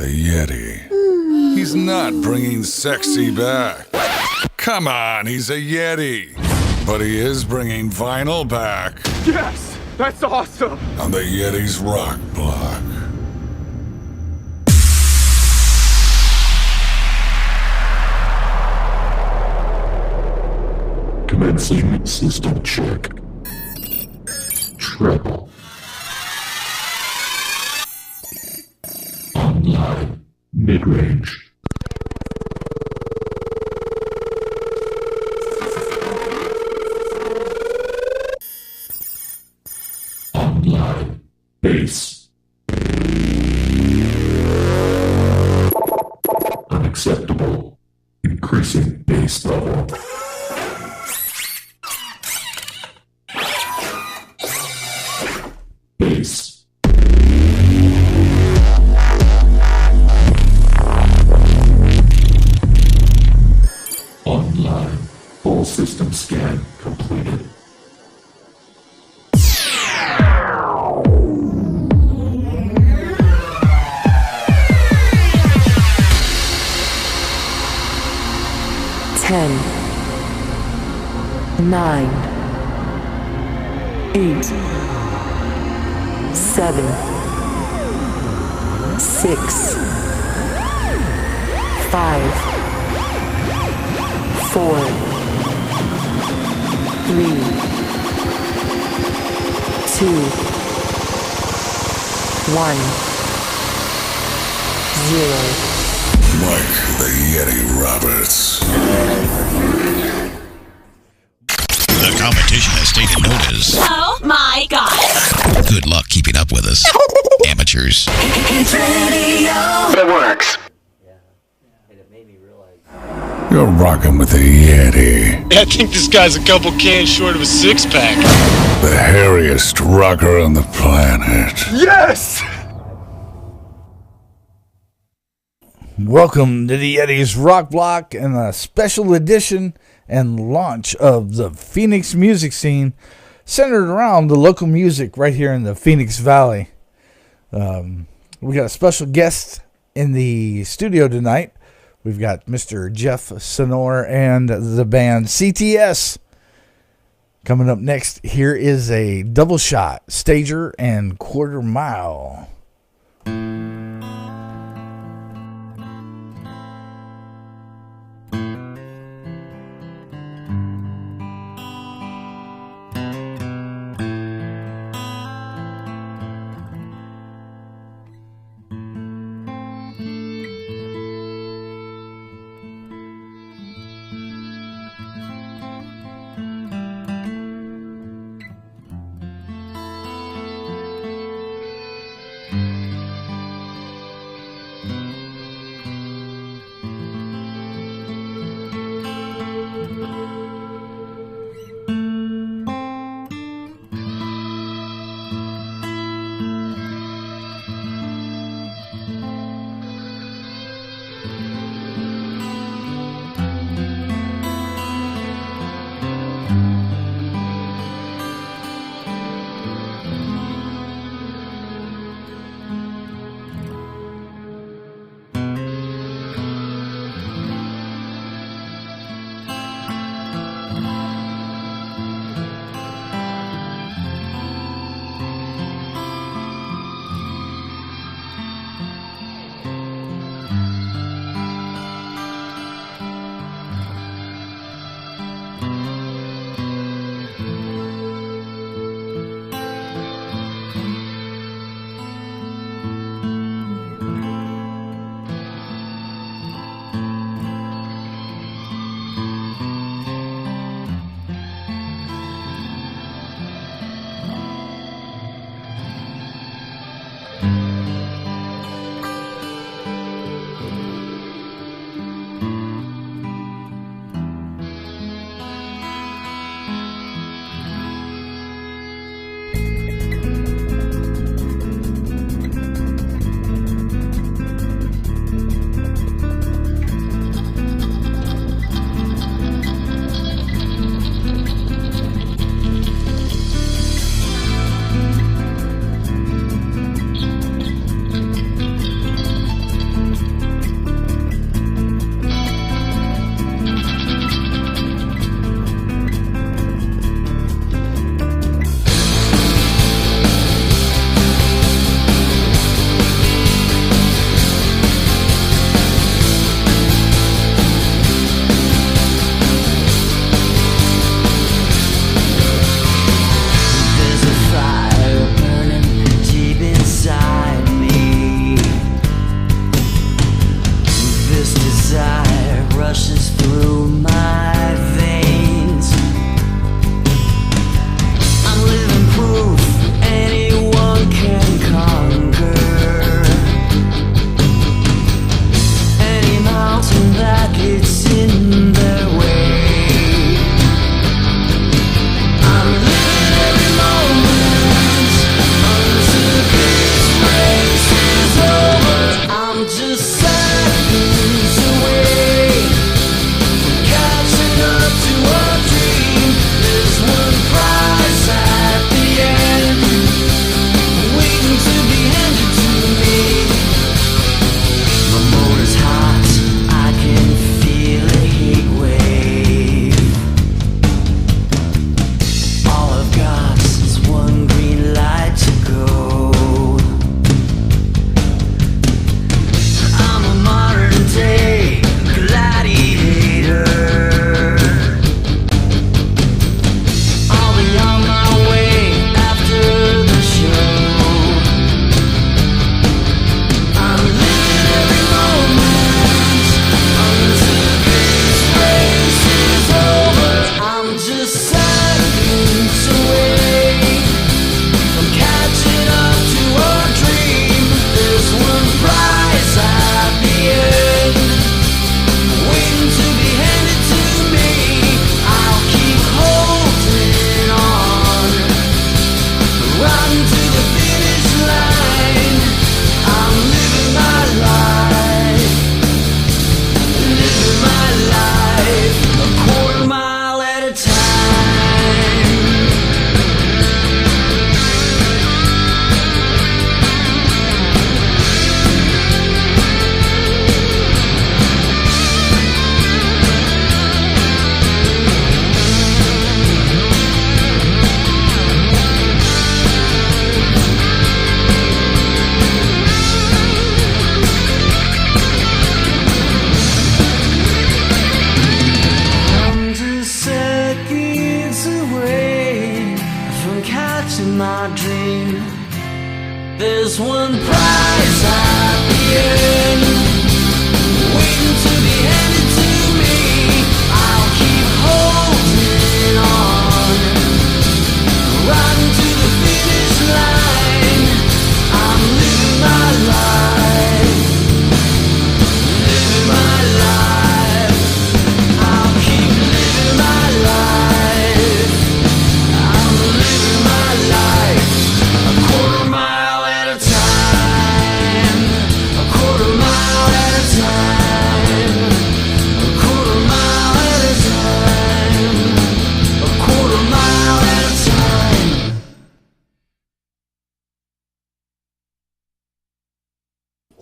the Yeti. He's not bringing sexy back. Come on, he's a Yeti. But he is bringing vinyl back. Yes! That's awesome! On the Yeti's rock block. Commencing system check. Treble. Online. Mid-range. Online. Bass. Unacceptable. Increasing bass level. Bass. Online. Full system scan completed. Ten, 9, 8, 7, 6, 5, 4, 3, 2, 1, 0. Mike the Yeti Roberts. The competition has taken notice. Oh my God. Good luck keeping up with us. Amateurs. It works. You're rocking with the Yeti. I think this guy's a couple cans short of a six-pack. The hairiest rocker on the planet. Yes! Welcome to the Yeti's Rock Block and a special edition and launch of the Phoenix music scene centered around the local music right here in the Phoenix Valley. We got a special guest in the studio tonight. We've got Mr. Jeff SENOUR and the band CTS. Coming up next, here is a double shot, Stager and Quarter Mile.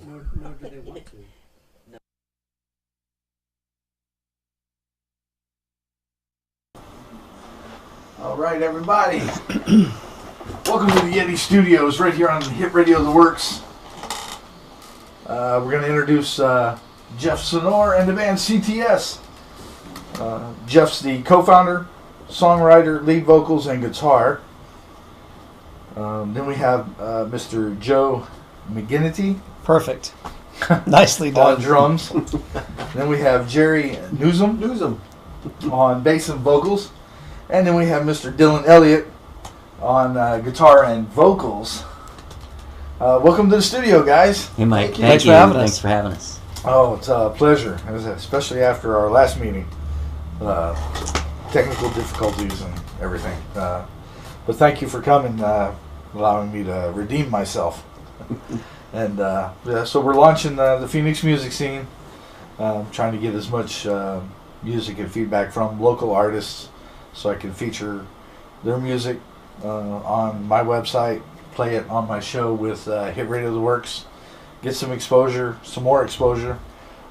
Nor do they want to. All right, everybody. Welcome to the Yeti Studios, right here on Hit Radio The Works. We're going to introduce Jeff SENOUR and the band CTS. Jeff's the co-founder, songwriter, lead vocals, and guitar. Then we have Mr. Joe McGinnity. Perfect. Nicely done. On drums. Then we have Jerry Newsom on bass and vocals. And then we have Mr. Dylan Elliott on guitar and vocals. Welcome to the studio, guys. Hey, Mike. Thanks for having us. Thanks for having us. Oh, it's a pleasure, especially after our last meeting. Technical difficulties and everything. But thank you for coming, allowing me to redeem myself. And so we're launching the Phoenix music scene, trying to get as much music and feedback from local artists so I can feature their music on my website, play it on my show with Hit Radio The Works, get some exposure, some more exposure,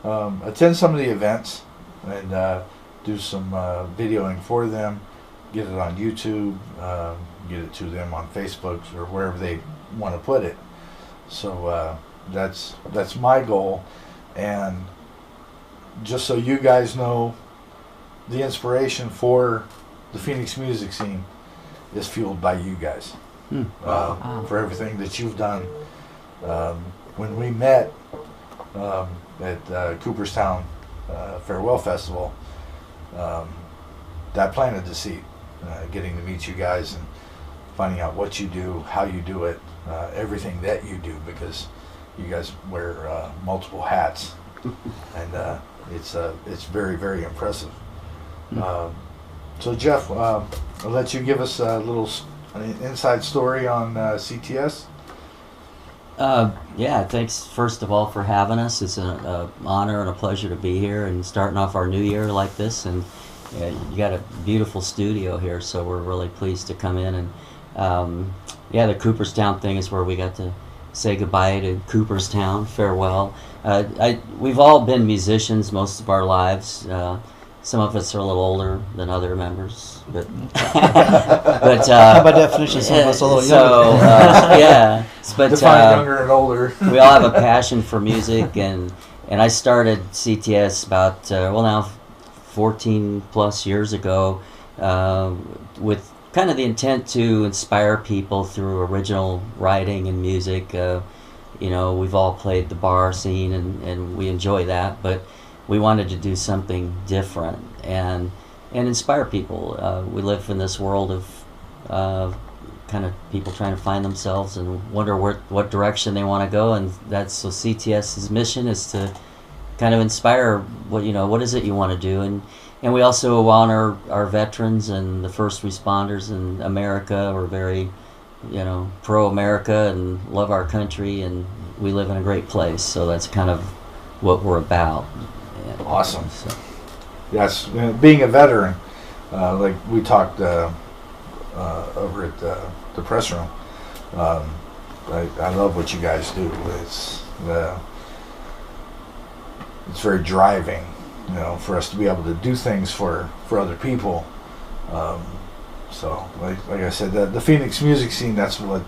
attend some of the events, and do some videoing for them, get it on YouTube, get it to them on Facebook or wherever they want to put it. So that's my goal, and just so you guys know, the inspiration for the Phoenix music scene is fueled by you guys. For everything that you've done. When we met at Cooperstown Farewell Festival, that planted the seed. Getting to meet you guys and finding out what you do, how you do it, everything that you do, because you guys wear multiple hats, and it's very, very impressive. So Jeff, I'll let you give us a little an inside story on CTS. Yeah, thanks first of all for having us. It's an honor and a pleasure to be here and starting off our new year like this. And you got a beautiful studio here, so we're really pleased to come in. And the Cooperstown thing is where we got to say goodbye to Cooperstown, farewell. We've all been musicians most of our lives. Some of us are a little older than other members, but by definition, some of us are a little younger. But define younger and older. We all have a passion for music, and I started CTS about now 14 plus years ago, with kind of the intent to inspire people through original writing and music. We've all played the bar scene, and we enjoy that, but we wanted to do something different and inspire people. We live in this world of kind of people trying to find themselves and wonder what direction they want to go, and so CTS's mission is to kind of inspire what is it you want to do, and we also honor our veterans and the first responders in America. We're very pro-America and love our country, and we live in a great place, so that's kind of what we're about. Awesome. So. Yes, being a veteran, like we talked over at the press room, I love what you guys do. It's very driving, for us to be able to do things for other people. So, like I said, the Phoenix music scene, that's what,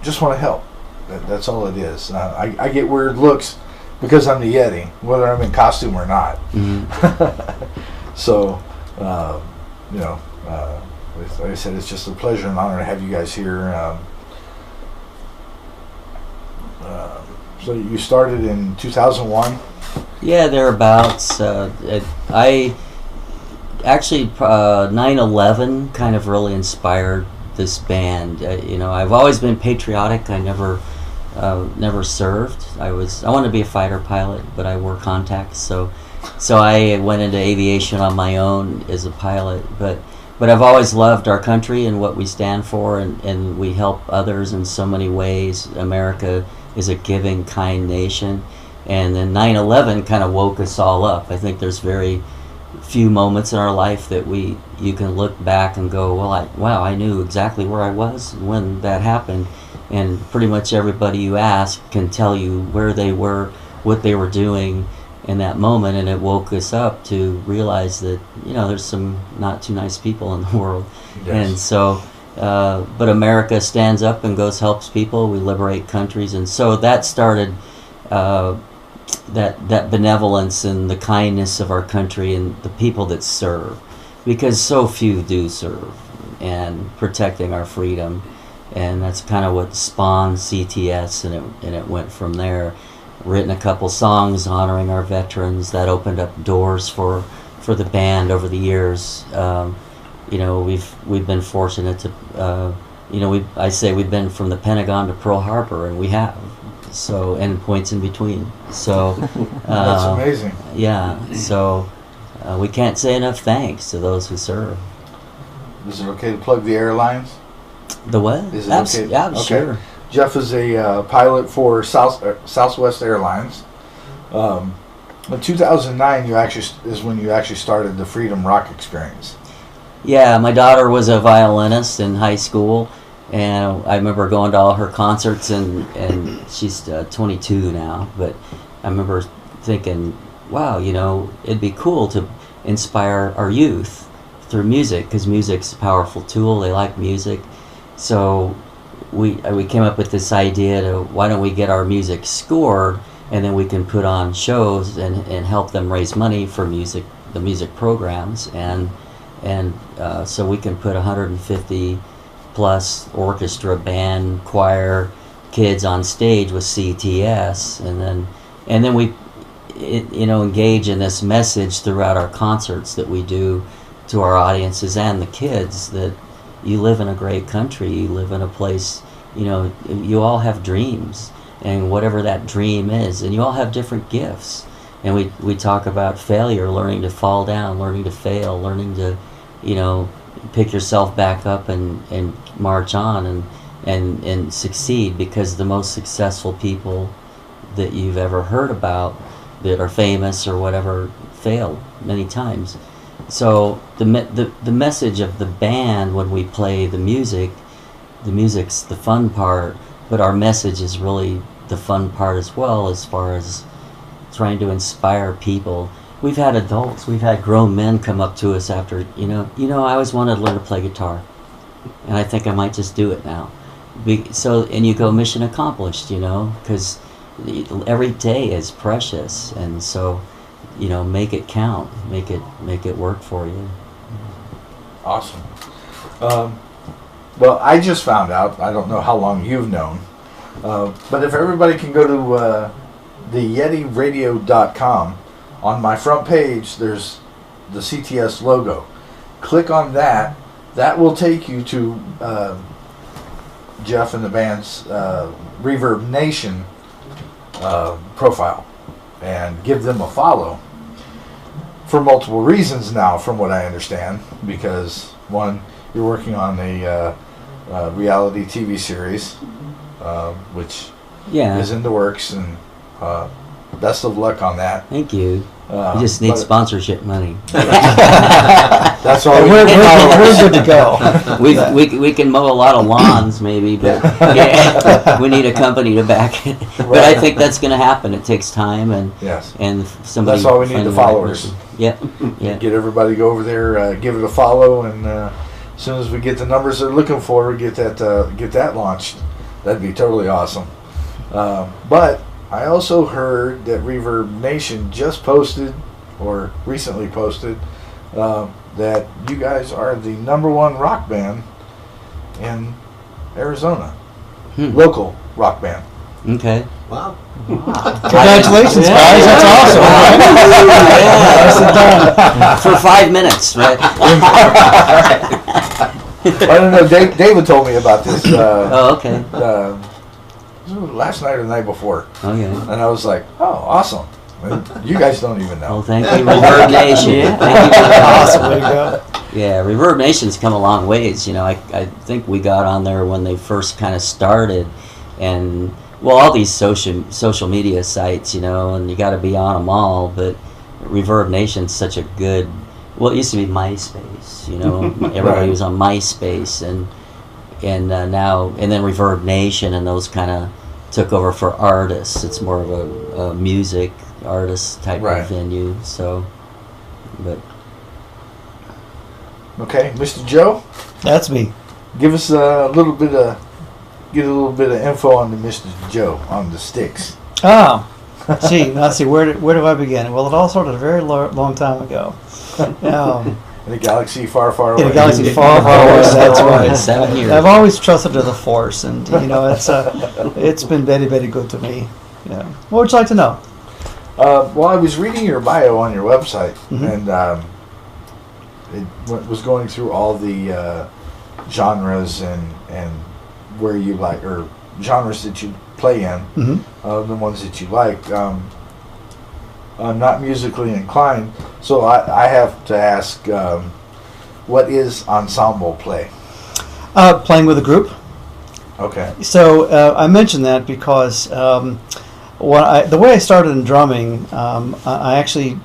just want to help. That's all it is. I get weird looks because I'm the Yeti, whether I'm in costume or not. Mm-hmm. So, like I said, it's just a pleasure and honor to have you guys here. So you started in 2001? Yeah, thereabouts. I actually 9/11 kind of really inspired this band. I've always been patriotic. I never served. I wanted to be a fighter pilot, but I wore contacts, so I went into aviation on my own as a pilot. But I've always loved our country and what we stand for, and we help others in so many ways. America is a giving, kind nation, and then 9/11 kind of woke us all up. I think there's very few moments in our life that you can look back and go, wow, I knew exactly where I was when that happened. and pretty much everybody you ask can tell you where they were, what they were doing in that moment, and it woke us up to realize that, you know, there's some not too nice people in the world. Yes. And so but America stands up and goes helps people. We liberate countries, and so that started that benevolence and the kindness of our country and the people that serve, because so few do serve, and protecting our freedom. And that's kind of what spawned CTS, and it went from there. Written a couple songs honoring our veterans that opened up doors for the band over the years. You know, we've been fortunate to, you know, I say we've been from the Pentagon to Pearl Harbor, and we have. So, and points in between. So that's amazing. Yeah. So we can't say enough thanks to those who serve. Is it okay to plug the airlines? The what? Is it okay? Yeah, okay. sure. Jeff is a pilot for Southwest Airlines. In 2009, is when you actually started the Freedom Rock Experience. Yeah, my daughter was a violinist in high school, and I remember going to all her concerts, and she's 22 now, but I remember thinking, wow, you know, it'd be cool to inspire our youth through music, because music's a powerful tool. They like music. So we came up with this idea to, why don't we get our music scored, and then we can put on shows and help them raise money for music, the music programs, and so we can put 150 plus orchestra, band, choir, kids on stage with CTS, and then we you know, engage in this message throughout our concerts that we do to our audiences and the kids, that you live in a great country, you live in a place, you know, you all have dreams, and whatever that dream is, and you all have different gifts, and we talk about failure, learning to fall down, learning to fail, learning to, you know, pick yourself back up and march on and succeed, because the most successful people that you've ever heard about that are famous or whatever failed many times. So the message of the band, when we play the music's the fun part, but our message is really the fun part as well, as far as trying to inspire people. We've had adults, we've had grown men come up to us after, you know, I always wanted to learn to play guitar, and I think I might just do it now. So, and you go, mission accomplished, you know, because every day is precious, and so, you know, make it count, make it work for you. Awesome. Well, I just found out, I don't know how long you've known, but if everybody can go to the YetiRadio.com, on my front page there's the CTS logo. Click on that. That will take you to Jeff and the band's Reverb Nation profile, and give them a follow for multiple reasons now, from what I understand, because one, you're working on a reality TV series, which is in the works, and best of luck on that. Thank you. You just need sponsorship money. That's all. We're good to go. We can mow a lot of lawns maybe, but yeah, we need a company to back it. But I think that's going to happen. It takes time, and somebody. That's all we need, the followers. Yep. Yeah. Get everybody to go over there, give it a follow, and as soon as we get the numbers they're looking for, we get that launched. That'd be totally awesome. But I also heard that Reverb Nation just posted, or recently posted, that you guys are the #1 rock band in Arizona. Local rock band. Okay. Wow. Congratulations, guys. That's awesome. Yeah. For 5 minutes, right? I don't know. David told me about this. Oh, okay. Last night or the night before. Okay. And I was like, oh, awesome. And you guys don't even know. Well, thank you, Reverb Nation. Thank you for that. Awesome. Yeah, Reverb Nation's come a long ways. You know, I think we got on there when they first kind of started, and well, all these social media sites, you know, and you got to be on them all. But Reverb Nation's such a good. Well, it used to be MySpace. You know, everybody was on MySpace, and now and then Reverb Nation and those kind of took over for artists. It's more of a music artist type of venue. So, but okay, Mr. Joe, That's me. give us a little bit of info on the Mr. Joe on the sticks. Oh, let's see. Where do I begin? Well, it all started a very long time ago. In a galaxy far, far away. In a galaxy far, far away. That's right. 7 years. I've always trusted to the Force, and it's been very, very good to me. Yeah. What would you like to know? Well, I was reading your bio on your website, and it was going through all the genres and where you like, or genres that you play in, the ones that you like. I'm not musically inclined, so I have to ask, what is ensemble play? Playing with a group. Okay. So I mentioned that because the way I started in drumming, I actually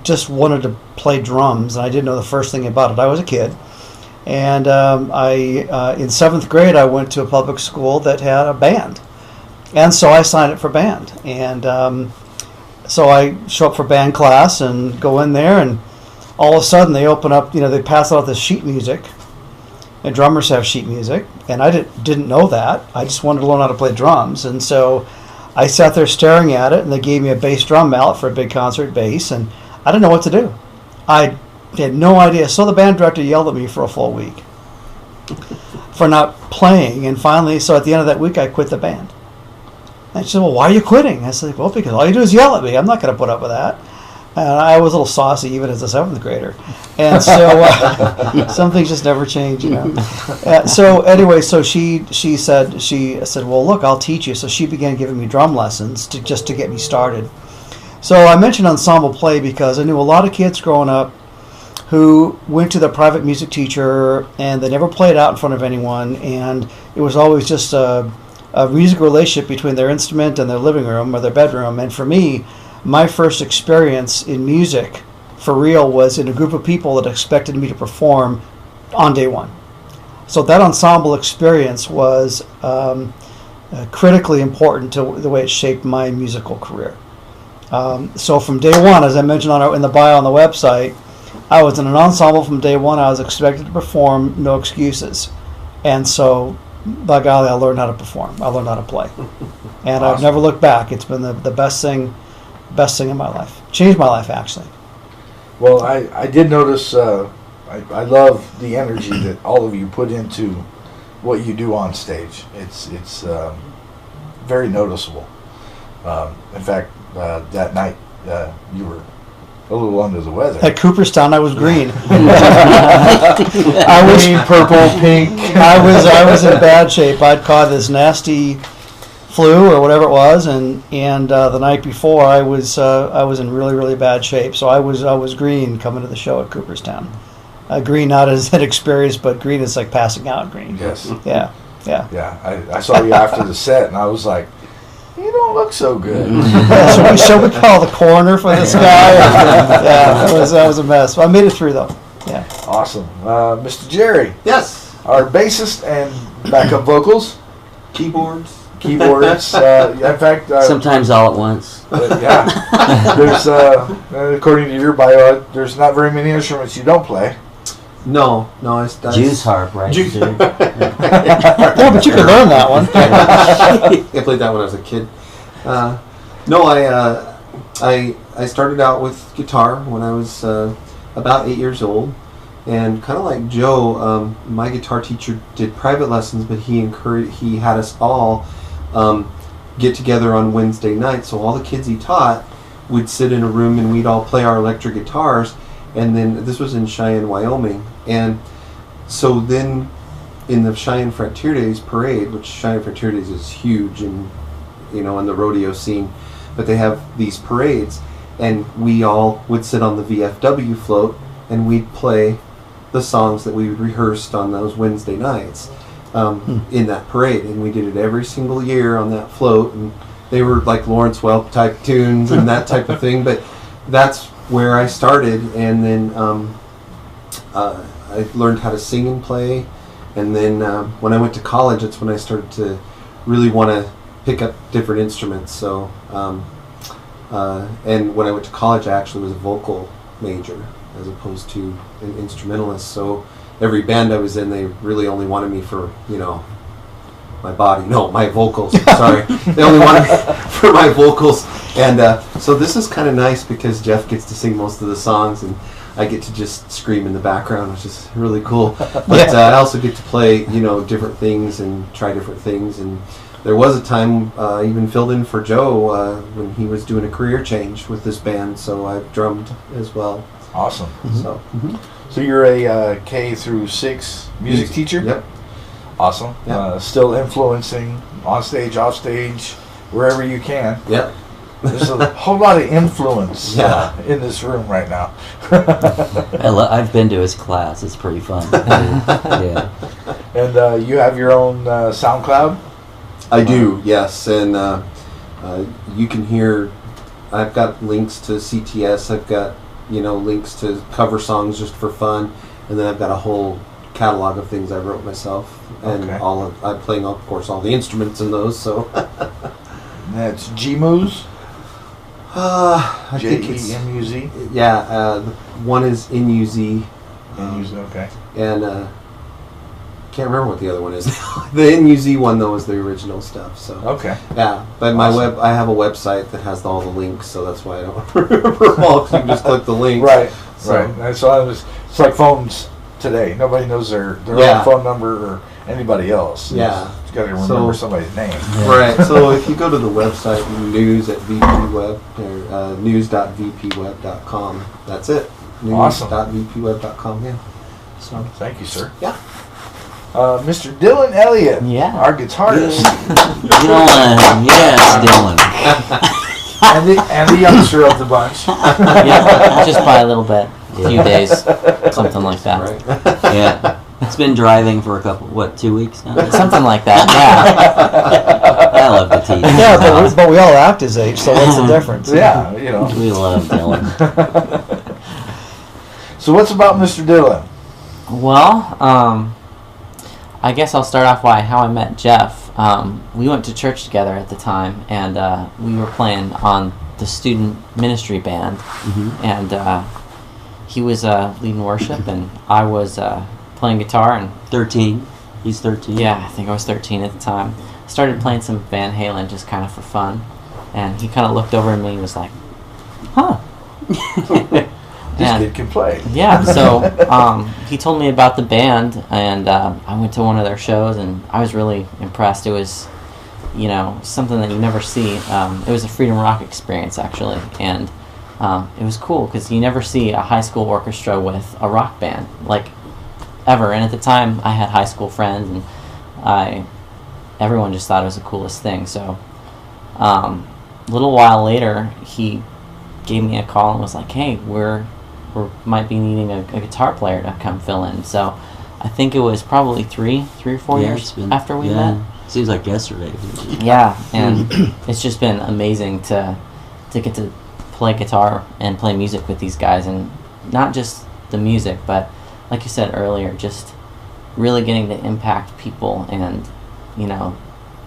just wanted to play drums, and I didn't know the first thing about it. I was a kid, and in 7th grade I went to a public school that had a band, and so I signed up for band, and so I show up for band class and go in there, and all of a sudden they open up, they pass out this sheet music, and drummers have sheet music, and I didn't know that. I just wanted to learn how to play drums, and so I sat there staring at it, and they gave me a bass drum mallet for a big concert bass, and I didn't know what to do. I had no idea. So the band director yelled at me for a full week for not playing, and finally, so at the end of that week, I quit the band. And she said, well, why are you quitting? I said, well, because all you do is yell at me. I'm not going to put up with that. And I was a little saucy even as a 7th grader. And so some things just never change, So anyway, so she said, well, look, I'll teach you. So she began giving me drum lessons just to get me started. So I mentioned ensemble play because I knew a lot of kids growing up who went to their private music teacher and they never played out in front of anyone. And it was always just a music relationship between their instrument and their living room or their bedroom. And for me, my first experience in music for real was in a group of people that expected me to perform on day one. So that ensemble experience was critically important to the way it shaped my musical career. So from day one, as I mentioned in the bio on the website, I was in an ensemble from day one. I was expected to perform, no excuses. And so by golly, I learned how to perform. I learned how to play, and I've never looked back. It's been the best thing in my life. Changed my life, actually. Well, I did notice. I love the energy that all of you put into what you do on stage. It's very noticeable. In fact, that night you were a little under the weather. At Cooperstown, I was green. I was green, purple, pink. I was in bad shape. I'd caught this nasty flu or whatever it was, and the night before I was in really, really bad shape. So I was green coming to the show at Cooperstown. Green not as an experience, but green is like passing out green. Yes. Yeah. I saw you after the set, and I was like, you don't look so good. So we call the coroner for this guy. That was a mess. Well, I made it through though. Yeah. Awesome. Mr. Jerry. Yes. Our bassist and backup vocals. Keyboards. In fact, sometimes all at once. Yeah. There's according to your bio, there's not very many instruments you don't play. No. Juice harp, right? Yeah, but you can learn that one. I played that when I was a kid. I started out with guitar when I was about 8 years old, and kind of like Joe, my guitar teacher did private lessons, but he had us all get together on Wednesday nights. So all the kids he taught would sit in a room and we'd all play our electric guitars. And then this was in Cheyenne, Wyoming. And so then in the Cheyenne Frontier Days parade, which Cheyenne Frontier Days is huge in the rodeo scene, but they have these parades, and we all would sit on the VFW float and we'd play the songs that we rehearsed on those Wednesday nights in that parade. And we did it every single year on that float, and they were like Lawrence Welk type tunes and that type of thing. But that's where I started, and then I learned how to sing and play And then when I went to college, that's when I started to really want to pick up different instruments. So, and when I went to college, I actually was a vocal major as opposed to an instrumentalist. So every band I was in, they really only wanted me for, my body. No, my vocals. Sorry. They only wanted me for my vocals. And so this is kind of nice because Jeff gets to sing most of the songs and I get to just scream in the background, which is really cool. But I also get to play, different things and try different things. And there was a time I even filled in for Joe when he was doing a career change with this band. So I've drummed as well. Awesome. Mm-hmm. So you're a K through 6 music teacher? Yep. Awesome. Yep. Still influencing on stage, off stage, wherever you can. Yep. There's a whole lot of influence in this room right now. I've been to his class. It's pretty fun. Yeah. And you have your own SoundCloud? I do, yes. And you can hear, I've got links to CTS. I've got, links to cover songs just for fun. And then I've got a whole catalog of things I wrote myself. And I'm playing, of course, all the instruments in those. So that's Gmuz? I think it's J-E-M-U-Z? Yeah, one is NUZ. NUZ, okay. And can't remember what the other one is. The NUZ one though is the original stuff. So okay. Yeah, but I have a website that has all the links, so that's why I don't remember them all. 'Cause you can just click the link. Right. So. Right. That's why it's like phones today. Nobody knows their own phone number or anybody else. You got to remember somebody's name. Right. So if you go to the website news at VPWeb or news.vpweb.com, that's it. News.vpweb.com. Yeah. So thank you, sir. Yeah. Mr. Dylan Elliott, our guitarist. Dylan, yes, Dylan. and the youngster of the bunch. Yeah, just by a little bit, a few days, something like that. Right. Yeah. It's been driving for 2 weeks now? Something like that, yeah. I love to teach. Yeah, but we all act his age, so what's the difference? Yeah, We love Dylan. So what's about Mr. Dylan? Well, I guess I'll start off how I met Jeff. We went to church together at the time, and we were playing on the student ministry band, and he was leading worship, and I was playing guitar. And 13. He's 13. Yeah, I think I was 13 at the time. Started playing some Van Halen just kind of for fun, and he kind of looked over at me and was like, "Huh." This kid can play. Yeah, so he told me about the band, and I went to one of their shows, and I was really impressed. It was, something that you never see. It was a Freedom Rock experience, actually, and it was cool because you never see a high school orchestra with a rock band, ever. And at the time, I had high school friends, and everyone just thought it was the coolest thing. So a little while later, he gave me a call and was like, "Hey, we might be needing a guitar player to come fill in." So I think it was probably three or four years after we met. Seems like yesterday. Yeah, and it's just been amazing to get to play guitar and play music with these guys, and not just the music, but like you said earlier, just really getting to impact people. And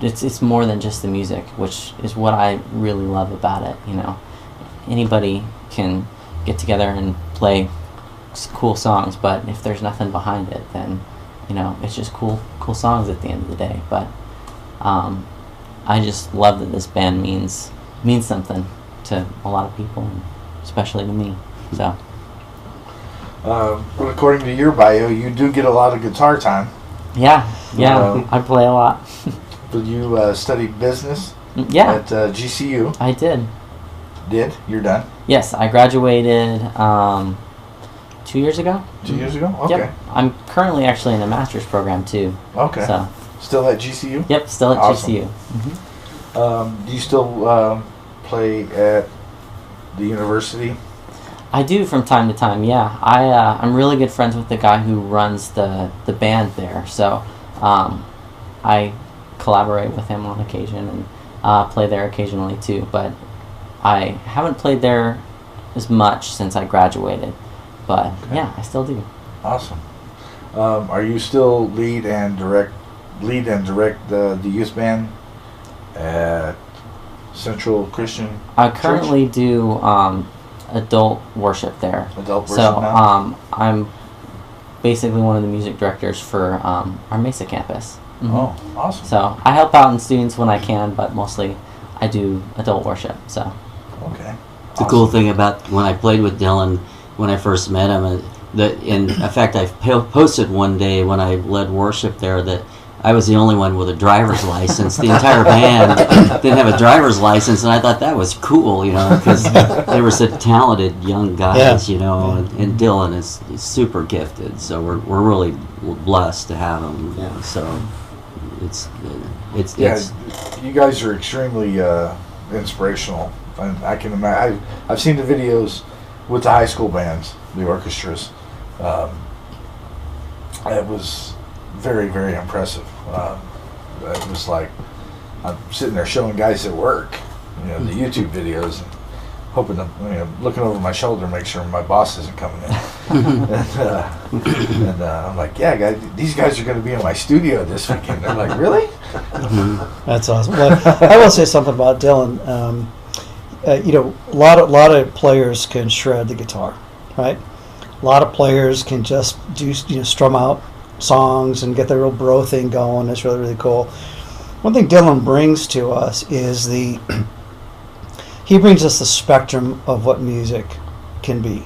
it's more than just the music, which is what I really love about it. Anybody can get together and play cool songs, but if there's nothing behind it, then it's just cool songs at the end of the day. But I just love that this band means something to a lot of people, and especially to me. So according to your bio, you do get a lot of guitar time. Yeah, I play a lot. But you studied business at GCU. I did. You're done? Yes, I graduated 2 years ago. 2 years ago? Okay. Yep. I'm currently actually in a master's program too. Okay. So still at GCU? Yep, still at GCU. Do you still play at the university? I do from time to time, yeah. I'm really good friends with the guy who runs the band there, so I collaborate with him on occasion and play there occasionally too, but I haven't played there as much since I graduated, but yeah, I still do. Awesome. Are you still lead and direct the youth band at Central Christian? I currently do adult worship there. Adult worship So now? I'm basically one of the music directors for our Mesa campus. Oh, awesome. So I help out in students when I can, but mostly I do adult worship. So okay. The cool thing about when I played with Dylan, when I first met him, in fact, I posted one day when I led worship there that I was the only one with a driver's license. The entire band didn't have a driver's license, and I thought that was cool, because they were such talented young guys, and Dylan is super gifted. So we're really blessed to have him. Yeah. So it's you guys are extremely inspirational, and I can imagine. I've seen the videos with the high school bands, the orchestras. It was very, very impressive. It was like I'm sitting there showing guys at work, the YouTube videos, and hoping to, looking over my shoulder to make sure my boss isn't coming in. and I'm like, yeah, guys, these guys are going to be in my studio this weekend. They're like, really? That's awesome. Well, I will say something about Dylan. A lot of players can shred the guitar, right? A lot of players can just do strum out songs and get the real bro thing going. It's really, really cool. One thing Dylan brings to us is he brings us the spectrum of what music can be.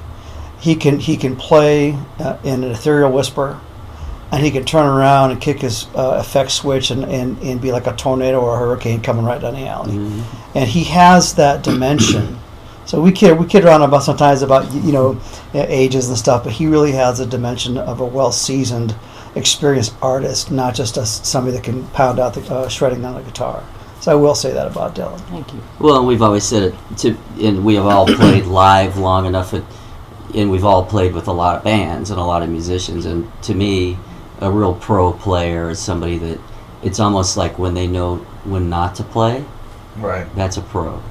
He can play in an ethereal whisper, and he can turn around and kick his effect switch and be like a tornado or a hurricane coming right down the alley. Mm-hmm. And he has that dimension. So we kid around sometimes about ages and stuff, but he really has a dimension of a well-seasoned, experienced artist, not just somebody that can pound out the shredding on the guitar. So I will say that about Dylan. Thank you. Well, and we've always said it, and we have all played live long enough, and we've all played with a lot of bands and a lot of musicians, and to me, a real pro player is somebody that it's almost like when they know when not to play. Right. That's a pro.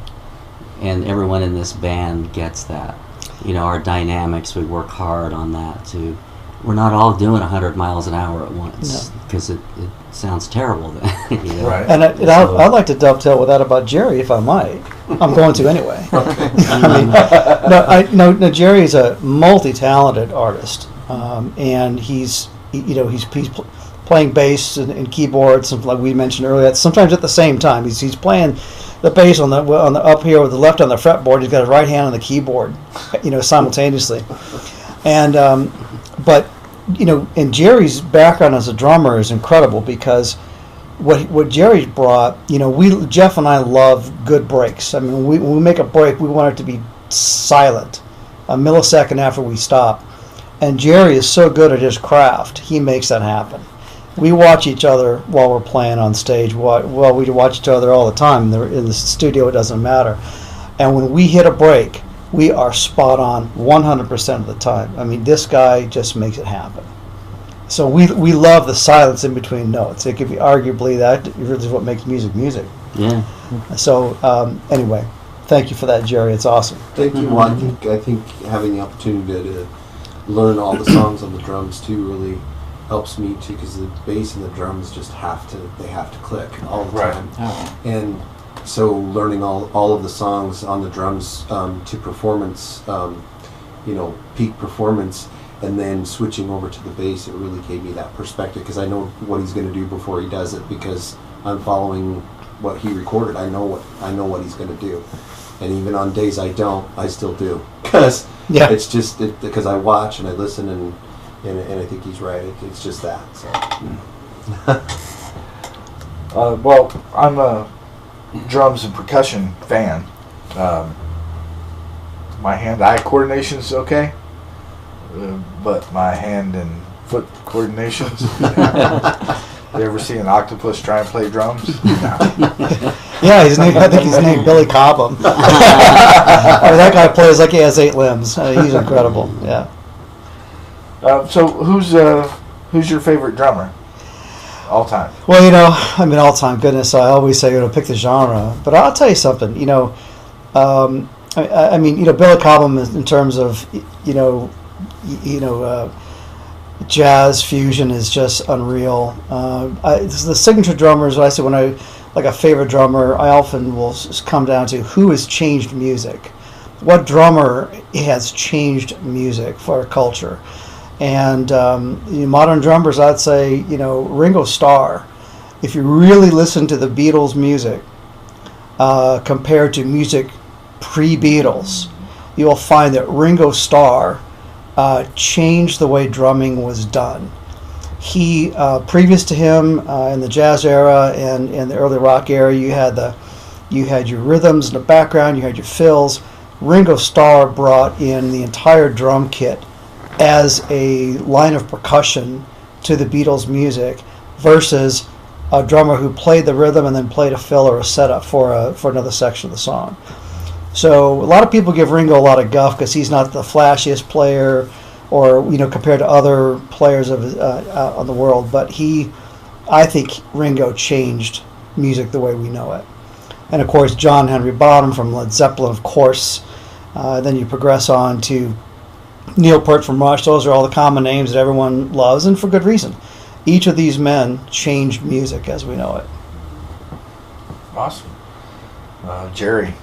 And everyone in this band gets that. Our dynamics, we work hard on that too. We're not all doing 100 miles an hour at once because it sounds terrible then. Right. And I'd like to dovetail with that about Jerry, if I might. I'm going to anyway. No, Jerry's a multi-talented artist, and he's playing bass and keyboards, like we mentioned earlier. Sometimes at the same time, he's playing the bass on the up here with the left on the fretboard. He's got his right hand on the keyboard, simultaneously. And and Jerry's background as a drummer is incredible because what Jerry's brought. Jeff and I love good breaks. I mean, when we make a break, we want it to be silent, a millisecond after we stop. And Jerry is so good at his craft; he makes that happen. We watch each other while we're playing on stage. Well, we watch each other all the time. In the studio, it doesn't matter. And when we hit a break, we are spot on 100% of the time. I mean, this guy just makes it happen. So we love the silence in between notes. It could be arguably that is what makes music. Yeah. So anyway, thank you for that, Jerry. It's awesome. Thank you. Well, I think having the opportunity to learn all the songs on the drums too really helps me too, because the bass and the drums just have to click all the time. Oh. And so learning all of the songs on the drums to performance, peak performance, and then switching over to the bass, it really gave me that perspective, because I know what he's going to do before he does it, because I'm following what he recorded. I know what he's going to do, and even on days I don't, I still do, because it's just because I watch and I listen and I think he's right. It's just that. So. Well, I'm a drums and percussion fan. My hand-eye coordination is okay, but my hand and foot coordinations. You ever see an octopus try and play drums? No. Yeah, I think he's named Billy Cobham. That guy plays like he has 8 limbs. He's incredible. Yeah. So who's your favorite drummer all time? Well, all time. Goodness, I always say pick the genre, but I'll tell you something. Billy Cobham is in terms of jazz fusion is just unreal. The signature drummers, I say when I like a favorite drummer, I often will come down to who has changed music. What drummer has changed music for our culture? And modern drummers, I'd say, Ringo Starr. If you really listen to the Beatles' music compared to music pre-Beatles, you will find that Ringo Starr changed the way drumming was done. He, previous to him, in the jazz era and in the early rock era, you had your rhythms in the background, you had your fills. Ringo Starr brought in the entire drum kit as a line of percussion to the Beatles' music versus a drummer who played the rhythm and then played a fill or a setup for another section of the song. So a lot of people give Ringo a lot of guff because he's not the flashiest player, or compared to other players on the world. But I think Ringo changed music the way we know it. And of course, John Henry Bottom from Led Zeppelin, of course. Then you progress on to Neil Peart from Rush. Those are all the common names that everyone loves, and for good reason. Each of these men changed music as we know it. Awesome. Jerry,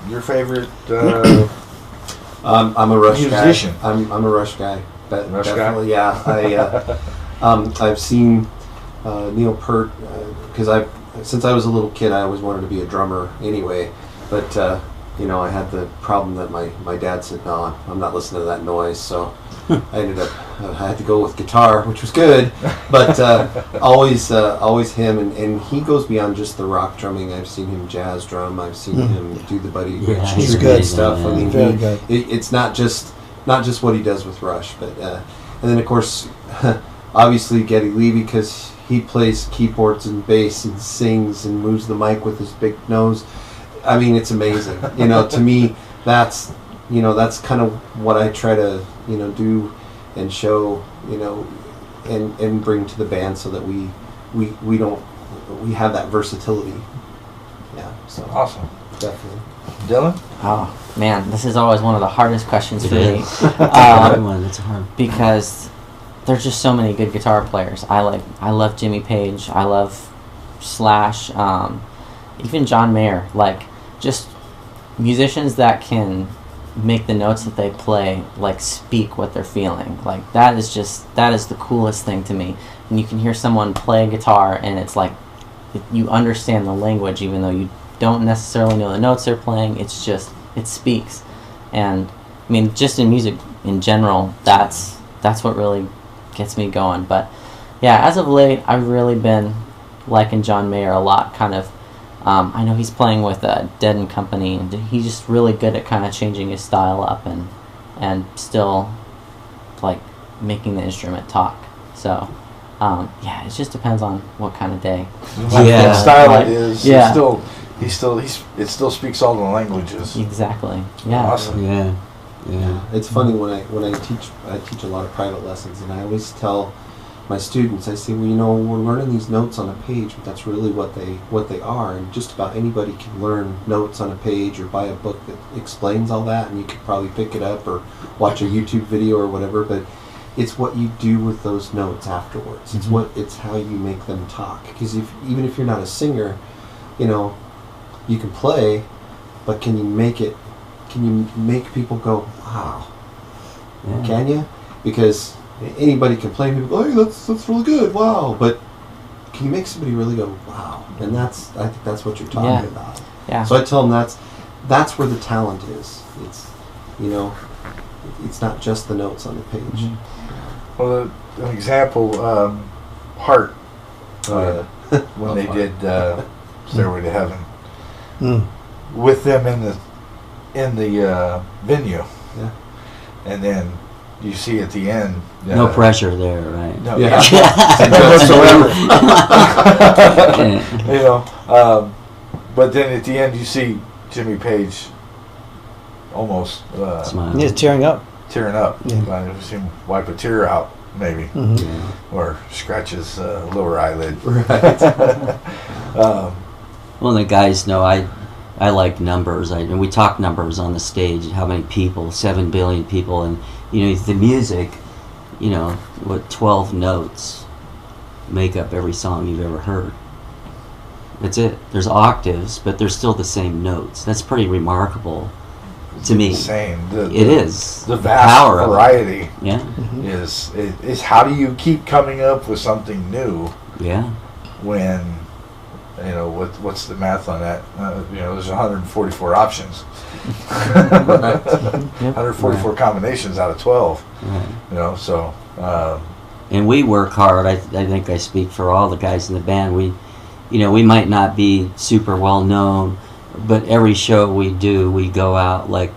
your favorite I'm a Rush musician? guy. I'm a Rush guy. Rush Definitely, guy? yeah. I've seen Neil Peart because since I was a little kid, I always wanted to be a drummer anyway. But I had the problem that my dad said, no, I'm not listening to that noise. So I ended up I had to go with guitar, which was good, but always him, and he goes beyond just the rock drumming. I've seen him jazz drum. I've seen him do the Buddy Rich he's good stuff. I mean, very good. It's not just what he does with Rush, but and then of course, obviously Geddy Lee, because he plays keyboards and bass and sings and moves the mic with his big nose. I mean, it's amazing. To me, that's kind of what I try to do and show, and bring to the band, so that we have that versatility. Yeah. So awesome. Definitely. Dylan? Oh man, this is always one of the hardest questions for me. It's a hard one. It's hard because there's just so many good guitar players. I love Jimmy Page. I love Slash. Even John Mayer. Like, just musicians that can make the notes that they play speak what they're feeling. Like, that is the coolest thing to me. And you can hear someone play guitar and it's like you understand the language even though you don't necessarily know the notes they're playing. It's just, it speaks. And I mean, just in music in general, that's what really gets me going. But yeah, as of late, I've really been liking John Mayer a lot. Kind of, I know he's playing with Dead & Company, and he's just really good at kind of changing his style up and still making the instrument talk. So yeah, it just depends on what kind of day. What style it is. Yeah. It still speaks all the languages. Exactly. Yeah. Awesome. Yeah. It's funny when I teach a lot of private lessons, and I always tell my students, I say, well, we're learning these notes on a page, but that's really what they are, and just about anybody can learn notes on a page or buy a book that explains all that, and you could probably pick it up or watch a YouTube video or whatever, but it's what you do with those notes afterwards. Mm-hmm. It's how you make them talk, because even if you're not a singer, you can play, but can you make people go, wow? Yeah. Can you? Because anybody can play, people go, hey, that's really good, wow. But can you make somebody really go, wow? And I think that's what you're talking about. Yeah. So I tell them that's where the talent is. It's it's not just the notes on the page. Mm-hmm. Well, an example, Heart, when they did Stairway to Heaven, with them in the venue, yeah, and then you see at the end, no pressure there, right? No, yeah, whatsoever. But then at the end you see Jimmy Page almost he's tearing up. Yeah. I've seen him wipe a tear out, maybe, or scratch his lower eyelid. Right. Well, the guys know I like numbers. And we talk numbers on the stage. How many people? 7 billion people, and the music you know, what 12 notes make up every song you've ever heard. That's it. There's octaves, but they're still the same notes. That's pretty remarkable to me. Insane. It is. The vast power variety. Yeah. Is how do you keep coming up with something new? Yeah. When, you know, what's the math on that? You know, there's 144 options. 144 combinations out of 12. Right. You know, so. And we work hard. I think I speak for all the guys in the band. We might not be super well known, but every show we do, we go out like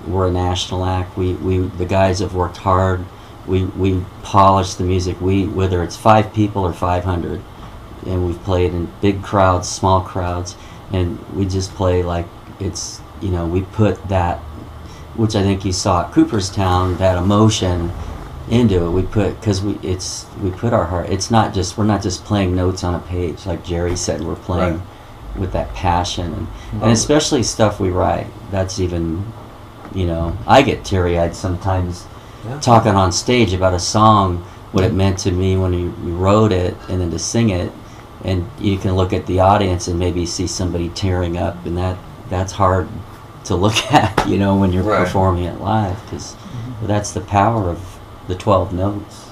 we're a national act. The guys have worked hard. We polish the music. Whether it's 5 people or 500, and we've played in big crowds, small crowds, and we just play like it's, you know, we put that, which I think you saw at Cooperstown, that emotion into it. We put our heart. It's not just, we're not just playing notes on a page like Jerry said. We're playing with that passion, and especially stuff we write. That's even, you know, I get teary-eyed sometimes talking on stage about a song, what it meant to me when you wrote it, and then to sing it, and you can look at the audience and maybe see somebody tearing up, and that's hard to look at, you know, when you're performing it live, because that's the power of the 12 notes.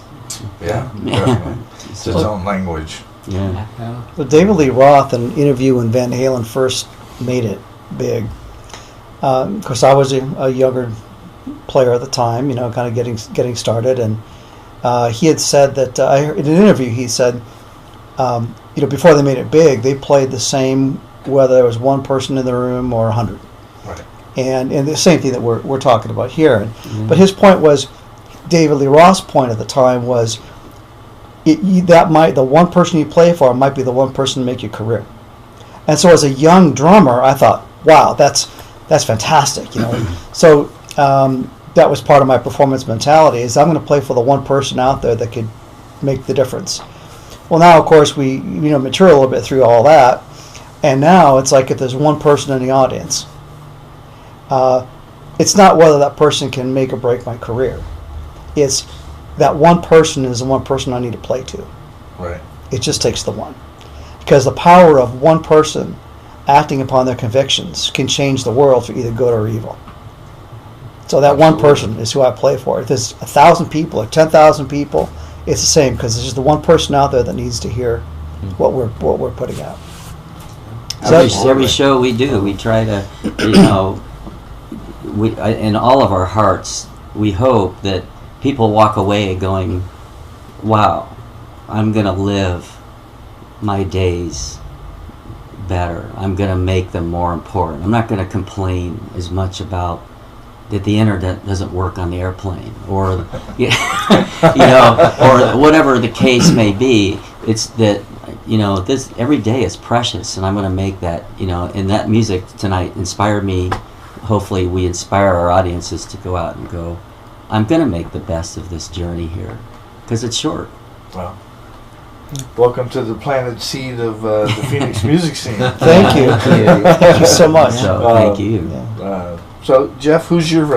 Yeah, definitely. It's its own language. Yeah. But David Lee Roth, in an interview when Van Halen first made it big, of course I was a younger player at the time, you know, kind of getting started, and he had said that in an interview he said, you know, before they made it big, they played the same whether there was one person in the room or 100. Right. And the same thing that we're talking about here. But his point was, David Lee Roth's point at the time was, the one person you play for might be the one person to make your career. And so as a young drummer, I thought, wow, that's fantastic, you know. So that was part of my performance mentality, is I'm going to play for the one person out there that could make the difference. Well, now, of course, we, you know, mature a little bit through all that, and now it's like if there's one person in the audience, it's not whether that person can make or break my career. It's that one person is the one person I need to play to. Right. It just takes the one. Because the power of one person acting upon their convictions can change the world for either good or evil. So that one person is who I play for. If there's 1,000 people or 10,000 people, it's the same, because there's just the one person out there that needs to hear what we're putting out. Every show we do, we try to, you know, in all of our hearts, we hope that people walk away going, wow, I'm going to live my days better. I'm going to make them more important. I'm not going to complain as much about that the internet doesn't work on the airplane, or you know, or whatever the case may be. It's that, you know, this every day is precious, and I'm going to make that, you know, and that music tonight inspired me. Hopefully we inspire our audiences to go out and go, I'm going to make the best of this journey here, because it's short. Well, welcome to the planted seed of the Phoenix music scene. Thank you. Thank you so much. So, thank you. So, Jeff, who's your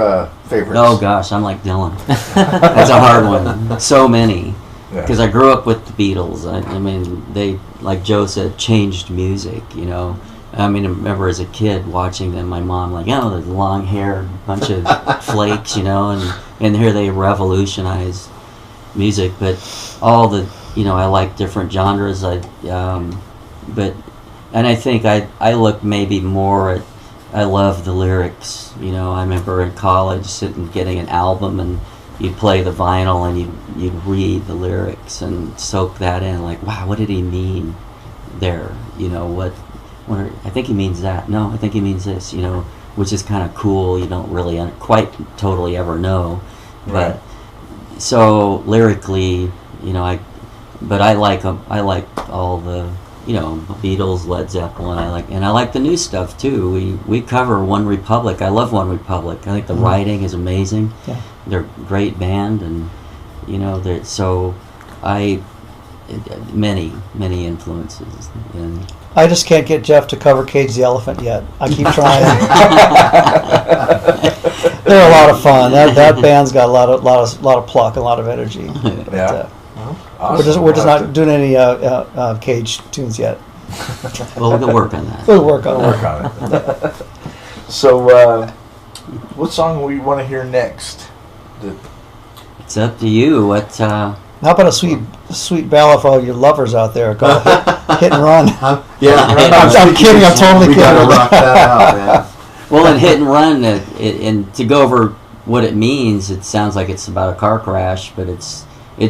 favorite? Oh, gosh, I'm like Dylan. That's a hard one. So many. Because I grew up with the Beatles. I mean, they, like Joe said, changed music, you know. I mean, I remember as a kid watching them, my mom like, oh, the long hair, bunch of flakes, you know, and here they revolutionized music. But all the, you know, I like different genres. And I think I look maybe more at, I love the lyrics. You know, I remember in college getting an album, and you'd play the vinyl and you'd read the lyrics and soak that in. Like, wow, what did he mean there? You know, what I think he means that. No, I think he means this. You know, which is kind of cool. You don't really quite totally ever know, Right. but so lyrically, you know, I like all the, you know, Beatles, Led Zeppelin. I like the new stuff too. We cover One Republic. I love One Republic. I think the writing is amazing. Yeah. They're a great band, and you know, many influences. And I just can't get Jeff to cover Cage the Elephant yet. I keep trying. They're a lot of fun. That band's got a lot of pluck, a lot of energy. But, Yeah. Awesome. We're just not doing any Cage tunes yet. Well, we'll work on that. We'll work on it. So, what song we want to hear next? It's up to you. What? How about a sweet ballad for all your lovers out there called Hit and Run? I'm kidding. I'm totally kidding. We gotta rock that out, man. Well, in Hit and Run, and to go over what it means, it sounds like it's about a car crash, but it's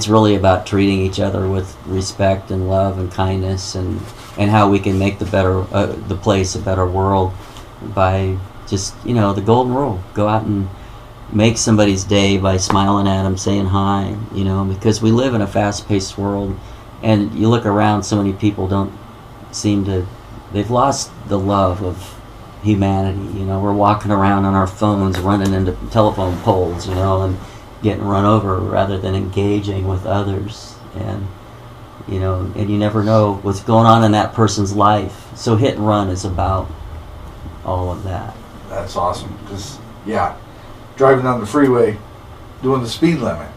really about treating each other with respect and love and kindness, and how we can make the place a better world by just, the golden rule. Go out and make somebody's day by smiling at them, saying hi, because we live in a fast-paced world, and you look around, so many people they've lost the love of humanity. We're walking around on our phones, running into telephone poles, and getting run over rather than engaging with others, and you never know what's going on in that person's life. So Hit and Run is about all of that. That's awesome. Because driving down the freeway, doing the speed limit.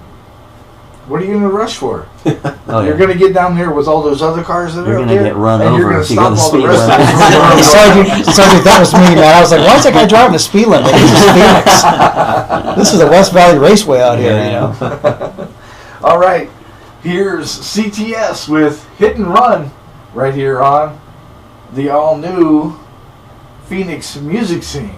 What are you going to rush for? You're going to get down there with all those other cars that you're are out there. there. You're going to get run and over. You're going to stop all the rest of them. Sergeant, that was me, man. I was like, why is that guy driving the speed limit? This is Phoenix. This is the West Valley Raceway out here, All right. Here's CTS with Hit and Run right here on the all-new Phoenix music scene.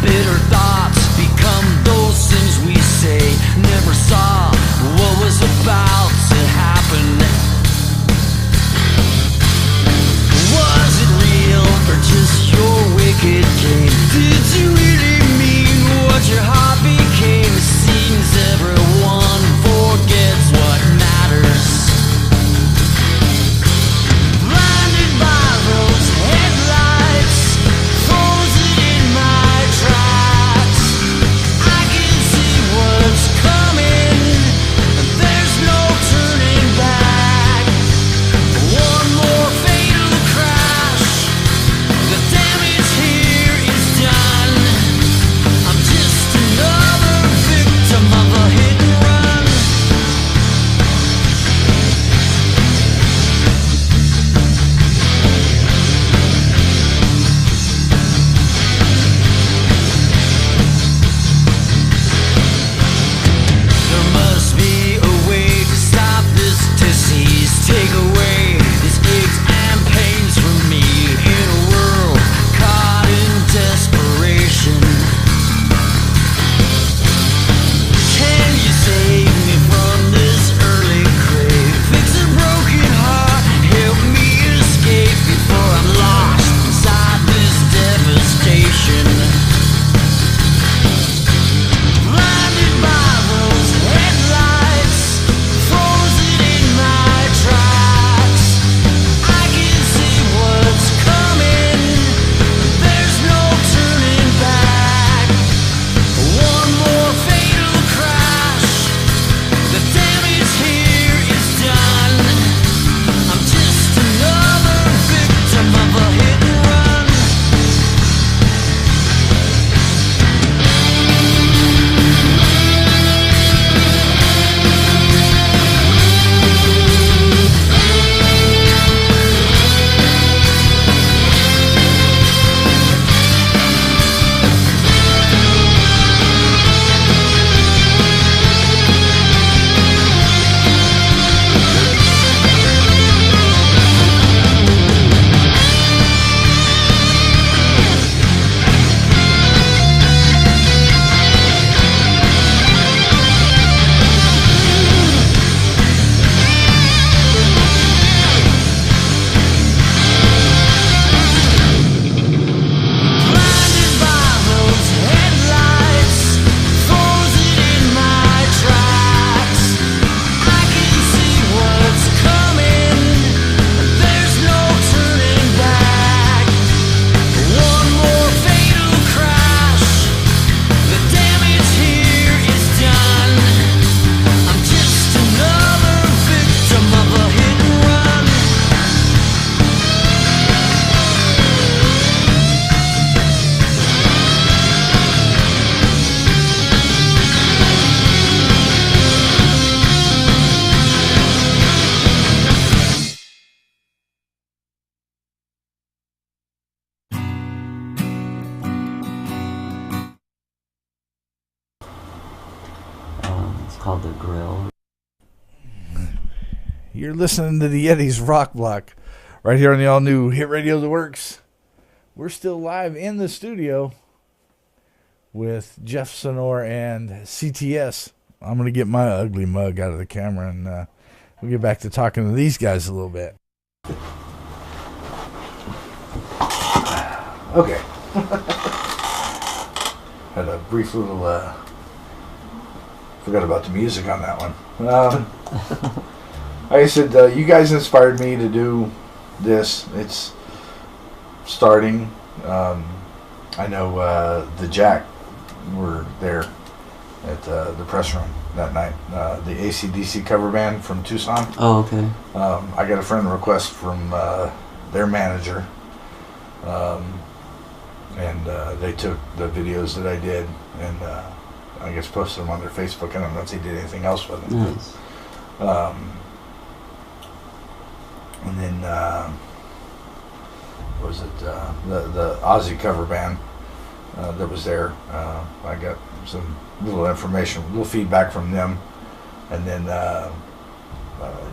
Bitter thoughts become those things we say. Never saw called the Grill. You're listening to the Yeti's Rock Block right here on the all-new Hit Radio The Works. We're still live in the studio with Jeff SENOUR and CTS. I'm going to get my ugly mug out of the camera, and we'll get back to talking to these guys a little bit. Okay. Had a brief little, forgot about the music on that one. Like I said, you guys inspired me to do this. It's starting. I know the Jack were there at the press room that night. The AC/DC cover band from Tucson. Oh, okay. I got a friend request from their manager. And they took the videos that I did and I guess posted them on their Facebook. I don't know if they did anything else with them. Nice. And then what was it the Aussie cover band that was there. I got some little information, little feedback from them, and then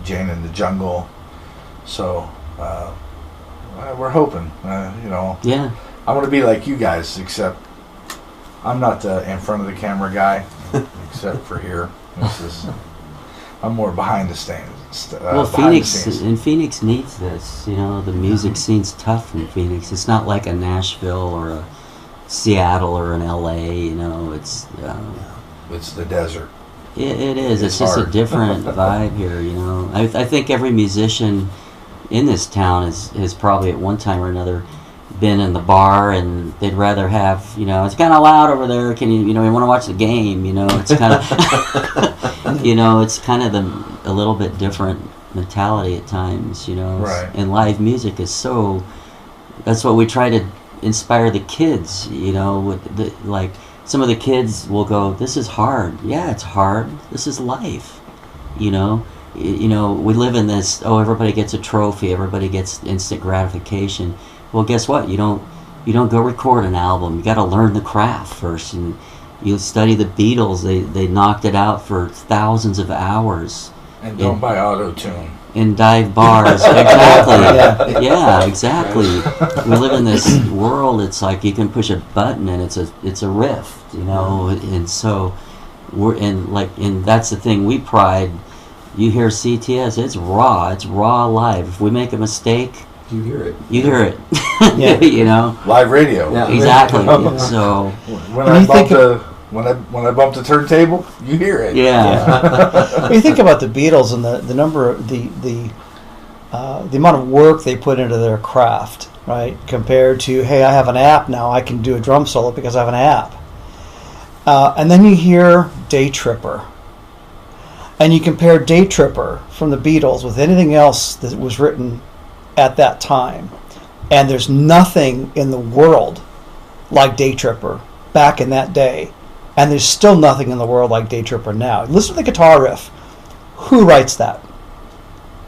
Jane in the Jungle. So we're hoping, Yeah. I want to be like you guys, except I'm not the in front of the camera guy, except for here. I'm more behind the scenes. Well, Phoenix needs this. The music scene's tough in Phoenix. It's not like a Nashville or a Seattle or an LA. It's the desert. It is. It's just a different vibe here. I think every musician in this town has probably at one time or another been in the bar, and they'd rather have, it's kind of loud over there. Can you want to watch the game? It's kind of, it's kind of a little bit different mentality at times. Right. And live music is that's what we try to inspire the kids. With like some of the kids will go, "This is hard." Yeah, it's hard. This is life. We live in this. Oh, everybody gets a trophy. Everybody gets instant gratification. Well, guess what? You don't go record an album. You got to learn the craft first, and you study the Beatles. They knocked it out for thousands of hours. And don't buy auto-tune. In dive bars, exactly. Yeah, exactly. We live in this world. It's like you can push a button and it's a riff, And so and that's the thing we pride. You hear CTS, it's raw. It's raw live. If we make a mistake, you hear it. You hear it. Yeah. Live radio. Yeah. Exactly. So when I bump the turntable, you hear it. Yeah. When you think about the Beatles and the number of the amount of work they put into their craft, right? Compared to, hey, I have an app now, I can do a drum solo because I have an app. And then you hear Day Tripper. And you compare Day Tripper from the Beatles with anything else that was written at that time, and there's nothing in the world like Day Tripper back in that day, and there's still nothing in the world like Day Tripper now. Listen to the guitar riff. Who writes that?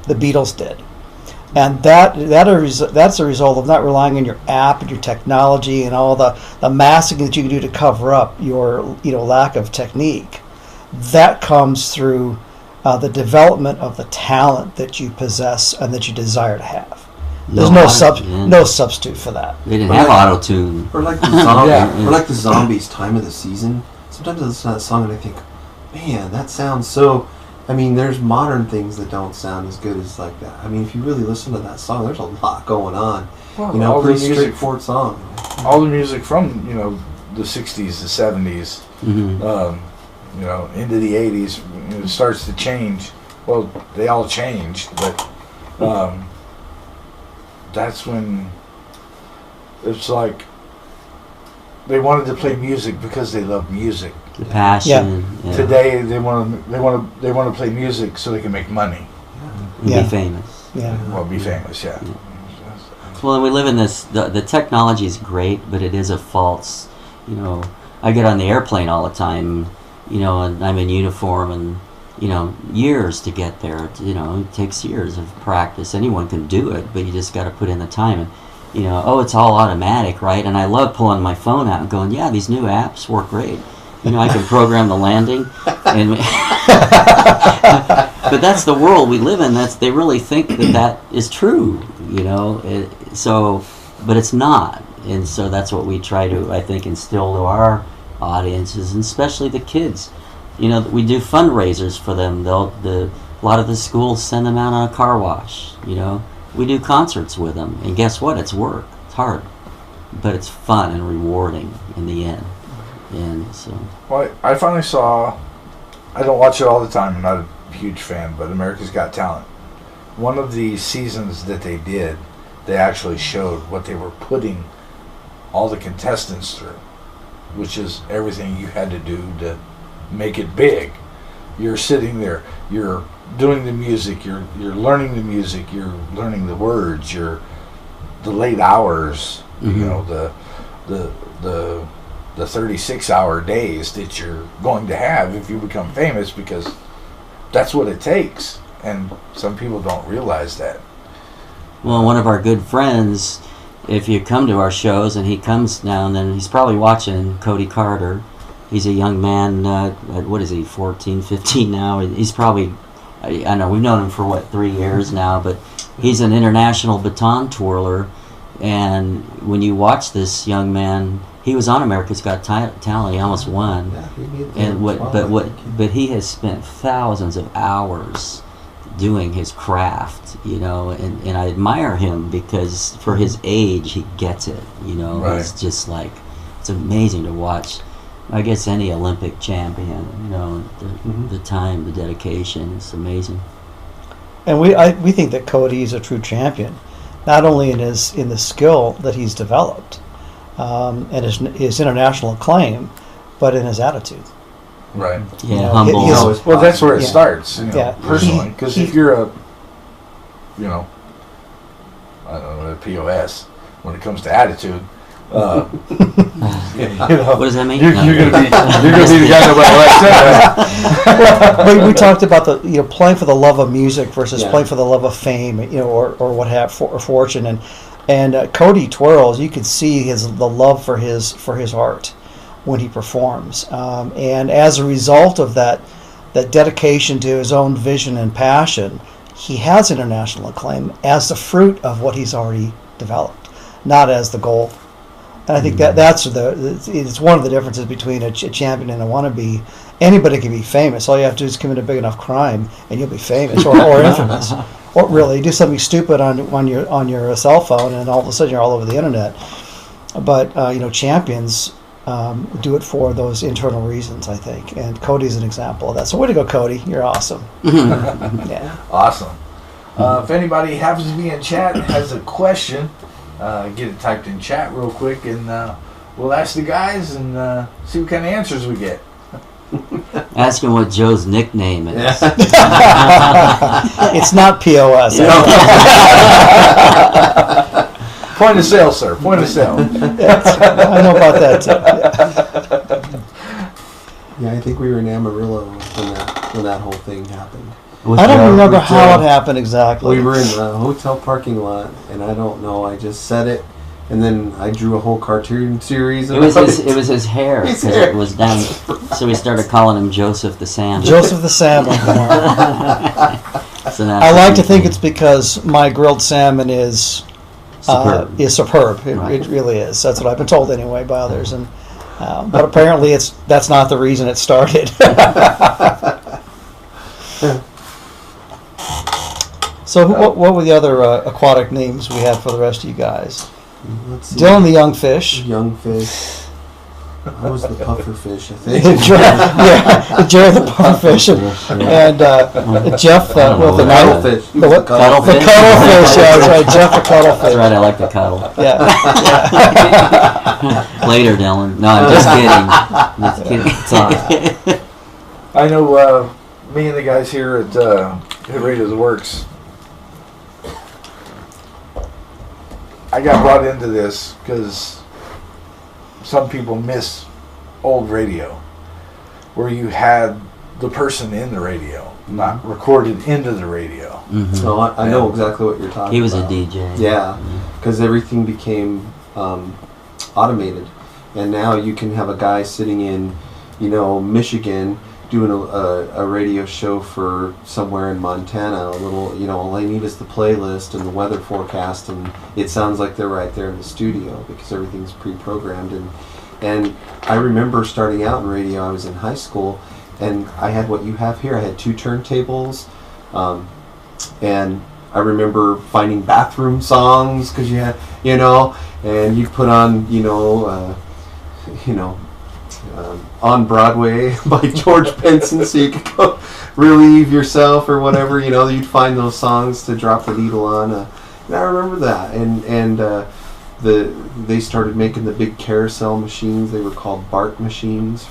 The Beatles did, and that's a result of not relying on your app and your technology and all the masking that you can do to cover up your lack of technique. That comes through the development of the talent that you possess and that you desire to have. There's no substitute for that. They didn't have auto-tune. Or like the Zombies' Time of the Season. Sometimes I listen to that song and I think, man, that sounds so... I mean, there's modern things that don't sound as good as like that. I mean, if you really listen to that song, there's a lot going on. Well, pretty straightforward song. All the music from, the 60s, the 70s, into the 80s, it starts to change. Well, they all changed, but that's when it's like they wanted to play music because they love music. The passion. Yeah. Today they want to play music so they can make money. Be famous. Yeah. Well, be famous. Yeah. Well, and we live in this. The technology is great, but it is a false. I get on the airplane all the time. And I'm in uniform, and years to get there. It takes years of practice. Anyone can do it, but you just got to put in the time. And it's all automatic, right? And I love pulling my phone out and going, yeah, these new apps work great. You know, I can program the landing, and but that's the world we live in. They really think that is true. You know, but it's not, and so that's what we try to, I think, instill to our audiences, and especially the kids. You know, we do fundraisers for them. A lot of the schools send them out on a car wash. You know, we do concerts with them, and guess what? It's work. It's hard, but it's fun and rewarding in the end. And so, well, I finally saw. I don't watch it all the time. I'm not a huge fan, but America's Got Talent. One of the seasons that they did, they actually showed what they were putting all the contestants through, which is everything you had to do to make it big. You're sitting there, you're doing the music, you're learning the music, you're learning the words, the late hours, you know, the 36-hour days that you're going to have if you become famous, because that's what it takes, and some people don't realize that. Well, one of our good friends, if you come to our shows, and he comes now and then, he's probably watching Cody Carter. He's a young man, what is he, 14, 15 now? He's probably, I know, we've known him for, 3 years now, but he's an international baton twirler, and when you watch this young man, he was on America's Got Talent. He almost won, but he has spent thousands of hours doing his craft, you know, and I admire him because for his age, he gets it, you know. Right. It's just like, it's amazing to watch. I guess any Olympic champion, you know, the time, the dedication, it's amazing. And we think that Cody is a true champion, not only in the skill that he's developed, and his international acclaim, but in his attitude. Right. Yeah, you know, humble. Well, that's where it starts, you know, personally. Because if you're I don't know, a POS, when it comes to attitude, you know, what does that mean? You're going to be the guy nobody likes. But we talked about playing for the love of music versus playing for the love of fame, you know, or what have or fortune, and Cody twirls. You can see the love for his art when he performs, and as a result of that dedication to his own vision and passion, he has international acclaim as the fruit of what he's already developed, not as the goal. And I think that's it's one of the differences between a champion and a wannabe. Anybody can be famous. All you have to do is commit a big enough crime, and you'll be famous or infamous. Or really do something stupid on your cell phone, and all of a sudden you're all over the internet. But champions do it for those internal reasons, I think. And Cody's an example of that. So way to go, Cody! You're awesome. Yeah, awesome. If anybody happens to be in chat and has a question, get it typed in chat real quick, and we'll ask the guys and see what kind of answers we get. Ask him what Joe's nickname is. It's not POS. Point of sale, sir. Point of sale. I know about that too. Yeah, I think we were in Amarillo when that whole thing happened. I don't remember how it happened exactly. We were in the hotel parking lot, and I don't know. I just said it, and then I drew a whole cartoon series. It was his hair, because it was down. So we started calling him Joseph the Salmon. Joseph the Salmon. So I like to think it's because my grilled salmon is superb. It really is. That's what I've been told anyway by others, and but apparently that's not the reason it started. So what were the other aquatic names we had for the rest of you guys? Let's see. Dylan the Young Fish. Young Fish. I was the puffer fish, I think. Jerry the puffer fish, and Jeff the cuttlefish. The cuttlefish. Yeah, that's right. Jeff the cuttlefish. That's right. I like the cuddle. Yeah. Later, Dylan. No, I'm just kidding. It's all right. I know me and the guys here at Hit Radio Works, I got brought into this because some people miss old radio, where you had the person in the radio, not recorded into the radio. Mm-hmm. So I know exactly what you're talking about. He was a DJ. Yeah, because everything became automated, and now you can have a guy sitting in Michigan, doing a radio show for somewhere in Montana. All I need is the playlist and the weather forecast, and it sounds like they're right there in the studio because everything's pre-programmed. And I remember starting out in radio. I was in high school, and I had what you have here. I had 2 turntables, and I remember finding bathroom songs because you had, and you put on, On Broadway by George Benson, so you could go relieve yourself or whatever. You'd find those songs to drop the needle on. And I remember that, and they started making the big carousel machines. They were called BART machines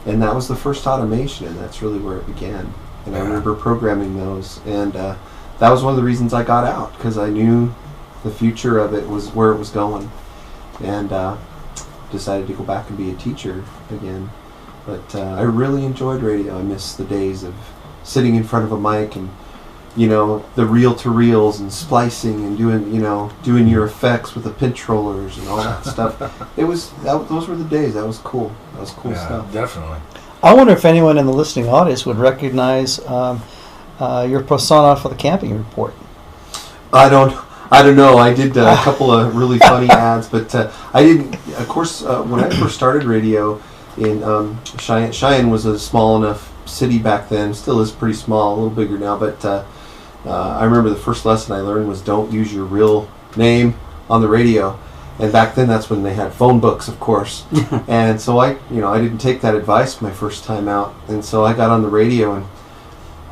and that was the first automation, and that's really where it began. And I remember programming those, and that was one of the reasons I got out, because I knew the future of it was where it was going, and decided to go back and be a teacher again. But I really enjoyed radio. I miss the days of sitting in front of a mic and the reel-to-reels and splicing and doing your effects with the pinch rollers and all that stuff. Those were the days. That was cool. That was cool stuff. Definitely. I wonder if anyone in the listening audience would recognize your persona for the camping report. I don't know. I did a couple of really funny ads, but I didn't. Of course, when I first started radio in Cheyenne was a small enough city back then. Still is pretty small, a little bigger now. But I remember the first lesson I learned was don't use your real name on the radio. And back then, that's when they had phone books, of course. And so I didn't take that advice my first time out. And so I got on the radio, and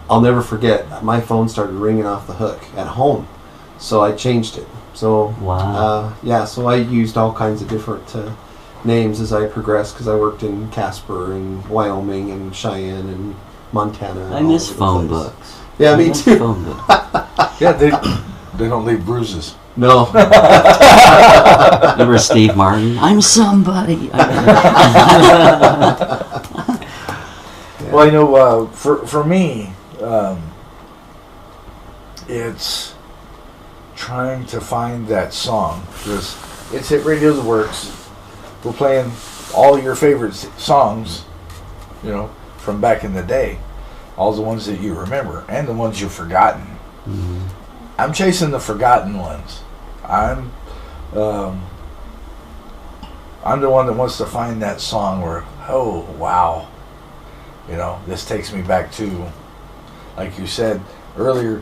I'll never forget, my phone started ringing off the hook at home. So I changed it. So so I used all kinds of different names as I progressed, because I worked in Casper and Wyoming and Cheyenne and Montana. And I miss phone books. Yeah, me too. Phone books. Yeah, they don't leave bruises. No. Remember Steve Martin? I'm somebody. Well, for me, it's trying to find that song, because it's Hit Radio's Works. We're playing all your favorite songs, from back in the day, all the ones that you remember and the ones you've forgotten. Mm-hmm. I'm chasing the forgotten ones. I'm the one that wants to find that song where, oh wow, this takes me back to, like you said earlier,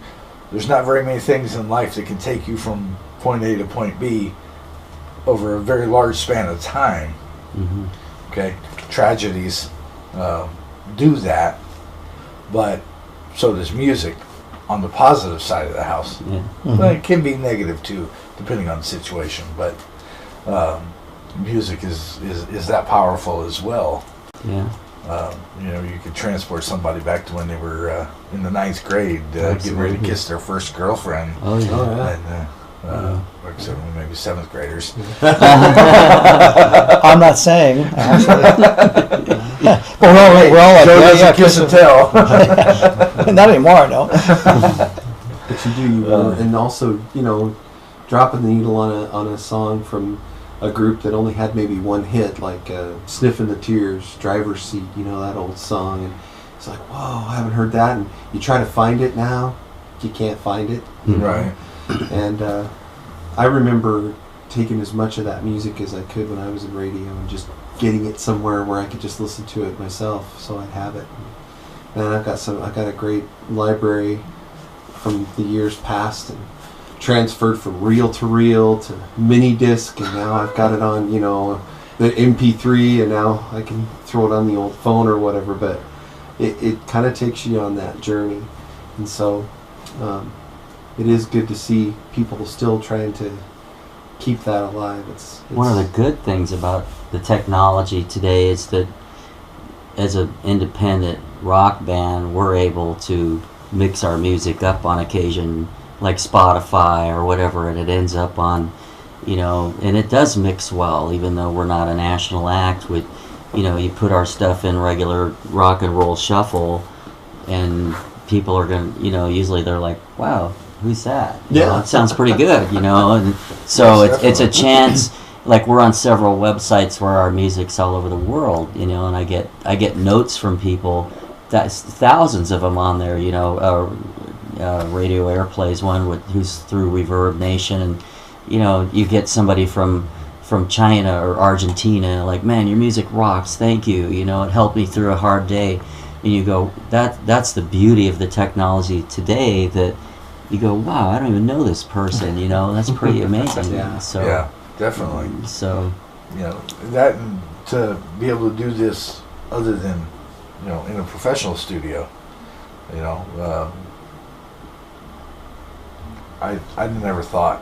there's not very many things in life that can take you from point A to point B over a very large span of time. Mm-hmm. Okay, tragedies do that, but so does music on the positive side of the house. Yeah. Mm-hmm. Well, it can be negative too, depending on the situation, but music is that powerful as well. Yeah. You could transport somebody back to when they were in the 9th grade, getting ready to kiss their first girlfriend. Oh yeah. And except maybe 7th graders. I'm not saying, actually. Well, we're all like, Joe doesn't kiss and tell. Not anymore, no. But you do, and also, dropping the needle on a song from a group that only had maybe one hit, like Sniffing the Tears, Driver's Seat, that old song. And it's like, whoa, I haven't heard that. And you try to find it now, you can't find it. Right. And I remember taking as much of that music as I could when I was in radio and just getting it somewhere where I could just listen to it myself, so I'd have it. And I got a great library from the years past, and transferred from reel to reel to mini disc, and now I've got it on, the MP3, and now I can throw it on the old phone or whatever. But it kind of takes you on that journey, and so it is good to see people still trying to keep that alive. It's one of the good things about the technology today is that as an independent rock band, we're able to mix our music up on occasion, like Spotify or whatever, and it ends up on, and it does mix well, even though we're not a national act. With, you put our stuff in regular rock and roll shuffle, and people are going to, usually they're like, wow, who's that? Yeah. It sounds pretty good, and so it's a chance. like we're on several websites where our music's all over the world, you know, and I get notes from people, that's thousands of them on there, you know, radio airplays, who's through Reverb Nation, and you know, you get somebody from China or Argentina, like, man, your music rocks, thank you, you know, it helped me through a hard day. And you go, that's the beauty of the technology today, that you go, wow, I don't even know this person, you know, that's pretty amazing. So yeah, definitely. So, you know, that, and to be able to do this other than, you know, in a professional studio, you know, I never thought,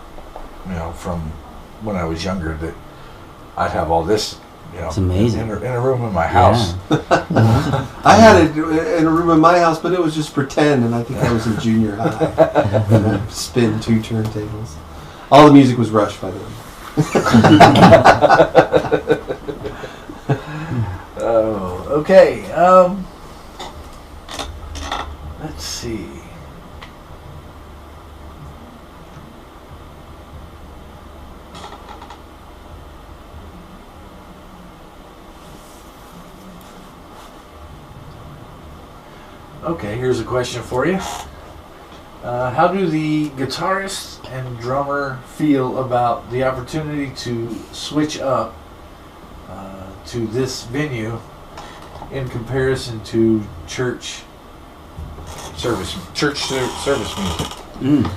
you know, from when I was younger, that I'd have all this, you know, it's amazing. in a room in my house. Yeah. I had it in a room in my house, but it was just pretend, and I think I was in junior high. And I'd spin 2 turntables. All the music was Rush, by the way. Oh, okay. Let's see. Okay, here's a question for you. How do the guitarist and drummer feel about the opportunity to switch up to this venue in comparison to church service music?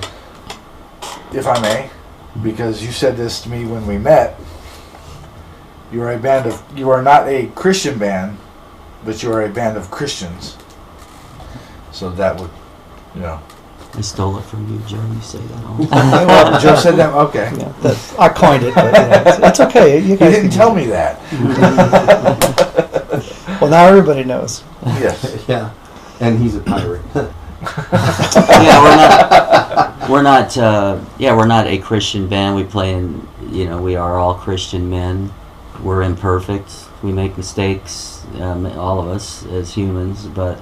If I may, because you said this to me when we met. You are not a Christian band, but you are a band of Christians. So that would, you know. I stole it from you, Joe. You say that all. Well, Joe said that. Okay. Yeah, I coined it, but it's okay. You guys didn't tell me that. Well, now everybody knows. Yes. Yeah. And he's a pirate. Yeah, we're not a Christian band. We play in, you know, we are all Christian men. We're imperfect. We make mistakes, all of us as humans, but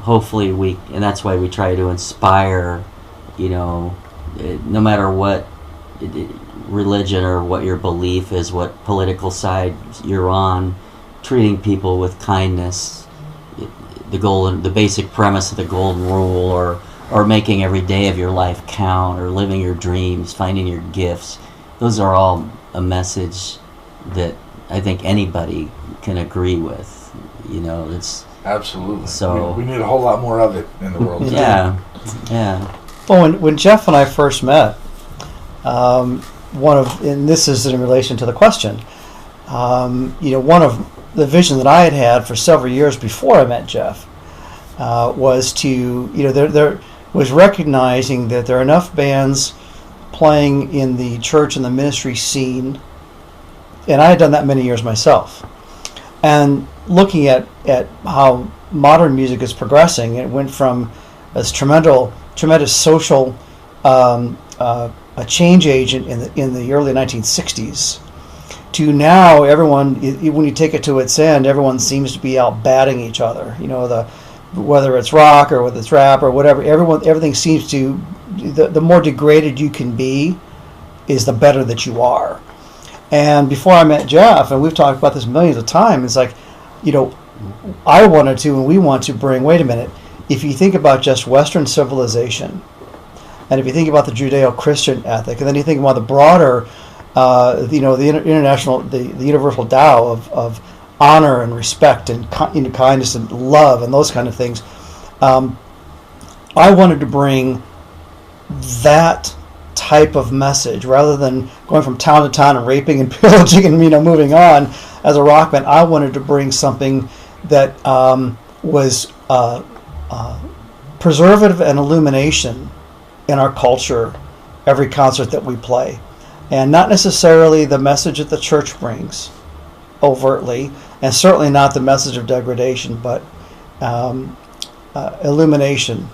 hopefully and that's why we try to inspire, you know, no matter what religion or what your belief is, what political side you're on, treating people with kindness, the basic premise of the golden rule, or making every day of your life count, or living your dreams, finding your gifts. Those are all a message that I think anybody can agree with. You know, it's absolutely. So we need a whole lot more of it in the world. Yeah. Well, when Jeff and I first met, and this is in relation to the question, you know, one of the vision that I had for several years before I met Jeff was to, you know, there was recognizing that there are enough bands playing in the church and the ministry scene, and I had done that many years myself, and looking at how modern music is progressing. It went from this tremendous social a change agent in the early 1960s to now everyone, when you take it to its end, everyone seems to be out batting each other. You know, whether it's rock or whether it's rap or whatever, everything seems to, the more degraded you can be is the better that you are. And before I met Jeff, and we've talked about this millions of times, it's like, you know, I wanted to, and we want to bring, wait a minute, if you think about just Western civilization, and if you think about the Judeo-Christian ethic, and then you think about the broader, you know, the international, the universal Tao of honor and respect and kindness and love and those kind of things, I wanted to bring that type of message rather than going from town to town and raping and pillaging and, you know, moving on. As a rock band, I wanted to bring something that was preservative and illumination in our culture, every concert that we play, and not necessarily the message that the church brings overtly, and certainly not the message of degradation, but illumination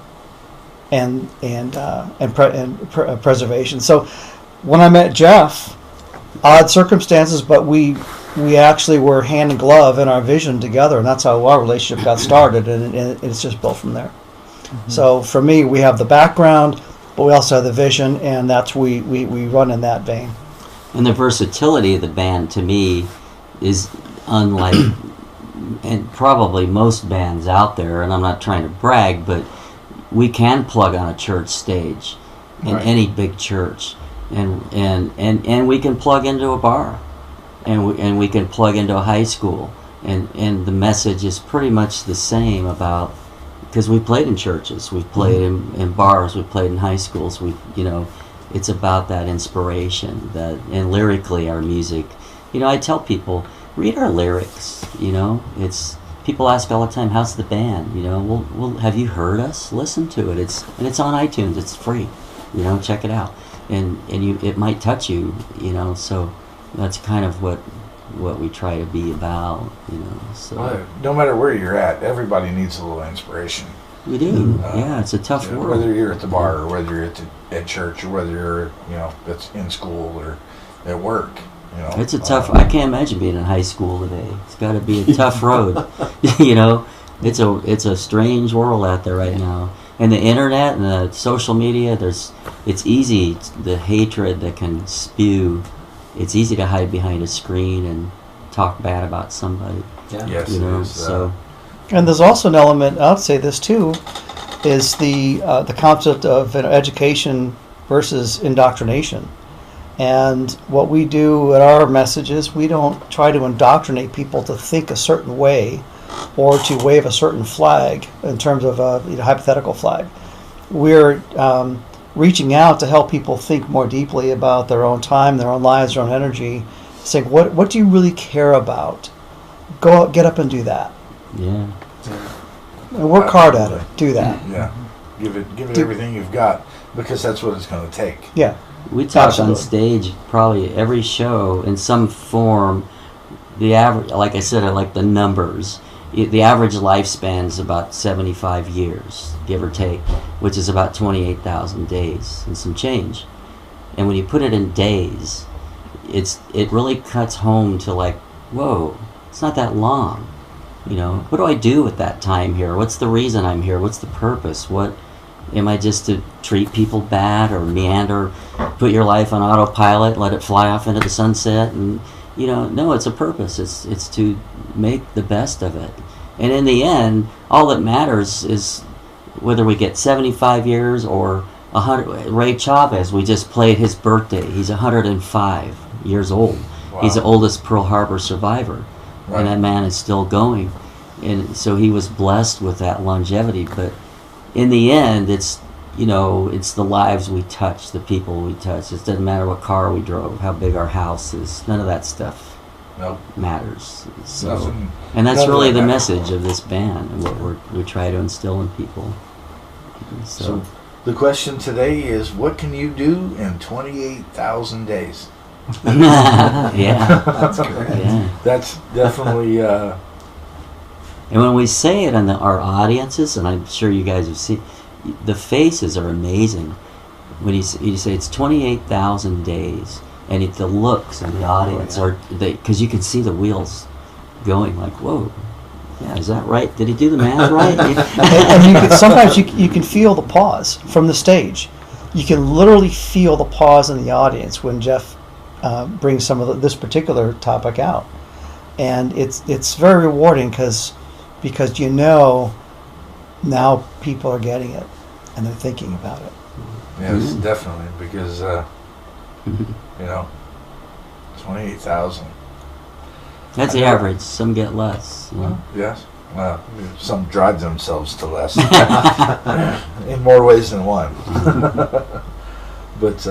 and preservation. So when I met Jeff, odd circumstances, but we actually were hand in glove in our vision together, and that's how our relationship got started, and it's just built from there. Mm-hmm. So for me, we have the background, but we also have the vision, and that's we run in that vein. And the versatility of the band, to me, is unlike and probably most bands out there, and I'm not trying to brag, but we can plug on a church stage in any big church, and we can plug into a bar, and we can plug into a high school, and the message is pretty much the same about, because we played in churches, we played in bars, we played in high schools, it's about that inspiration, and lyrically our music. I tell people, read our lyrics. It's people ask all the time, "How's the band?" Well, have you heard us? Listen to it. It's on iTunes. It's free. Check it out, and it might touch you. So that's kind of what we try to be about. So no matter where you're at, everybody needs a little inspiration. We do. Yeah, it's a tough world. Whether you're at the bar, or whether you're at church, or whether you're it's in school or at work. It's a tough. I can't imagine being in high school today. It's got to be a tough road. It's a strange world out there right now. And the internet and the social media, it's easy, the hatred that can spew. It's easy to hide behind a screen and talk bad about somebody. Yeah. Yes, it is. So. And there's also an element, I'll say this too, is the concept of education versus indoctrination. And what we do at our messages, we don't try to indoctrinate people to think a certain way or to wave a certain flag in terms of a hypothetical flag. We're reaching out to help people think more deeply about their own time, their own lives, their own energy, saying, what do you really care about? Go out, get up and do that. Yeah. And work hard at it. Do that. Yeah. Give it everything you've got, because that's what it's going to take. Yeah. We talk Absolutely. on stage probably every show in some form. The average, like I said, I like the numbers. The average lifespan is about 75 years, give or take, which is about 28,000 days and some change. And when you put it in days, it really cuts home to like, whoa, it's not that long. What do I do with that time here? What's the reason I'm here? What's the purpose? What am I, just to treat people bad or meander, put your life on autopilot, let it fly off into the sunset? And no, it's a purpose. It's to make the best of it. And in the end, all that matters is whether we get 75 years or 100. Ray Chavez, we just played his birthday. He's 105 years old. Wow. He's the oldest Pearl Harbor survivor. Right. And that man is still going. And so he was blessed with that longevity. But in the end, it's the lives we touch, the people we touch. It doesn't matter what car we drove, how big our house is. None of that stuff matters. So, and that's really the message of this band and what we try to instill in people. So the question today is, what can you do in 28,000 days? Yeah. That's great. Yeah. That's definitely... And when we say it in our audiences, and I'm sure you guys have seen, the faces are amazing. When you say it's 28,000 days, and the looks in the audience are, because you can see the wheels going like, whoa, yeah, is that right? Did he do the math right? and sometimes you can feel the pause from the stage. You can literally feel the pause in the audience when Jeff brings some of this particular topic out, and it's very rewarding because now people are getting it and they're thinking about it. Yes, definitely, because 28,000. That's the average. Some get less. Yes. Some drive themselves to less in more ways than one. But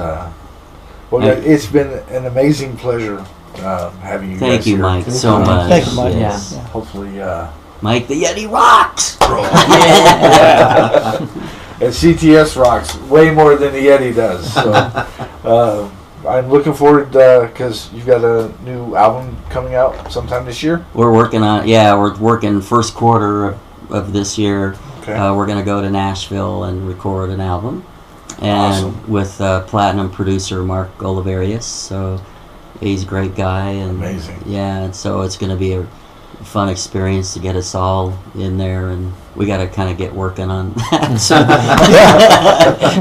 it's been an amazing pleasure having you guys here. Thank you, Mike, so much. Thank you, Mike. Yes. Yeah. Hopefully, Mike, the Yeti rocks. Yeah. And CTS rocks way more than the Yeti does. So I'm looking forward, because you've got a new album coming out sometime this year. We're working on, we're working first quarter of this year. Okay. We're going to go to Nashville and record an album. And with platinum producer Mark Oliverius. So he's a great guy. And amazing. Yeah, and so it's going to be a fun experience to get us all in there, and we got to kind of get working on that. So,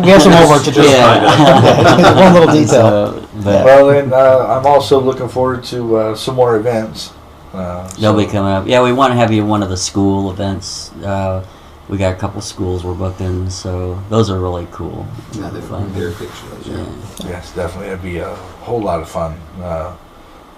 we have some more work to do. Yeah. One little detail. But Well, and I'm also looking forward to some more events. they'll be coming up. Yeah, we want to have you at one of the school events. We got a couple schools we're booking, so those are really cool. Yeah, they're fun. They're pictures. Yeah. Yes, definitely. It'd be a whole lot of fun.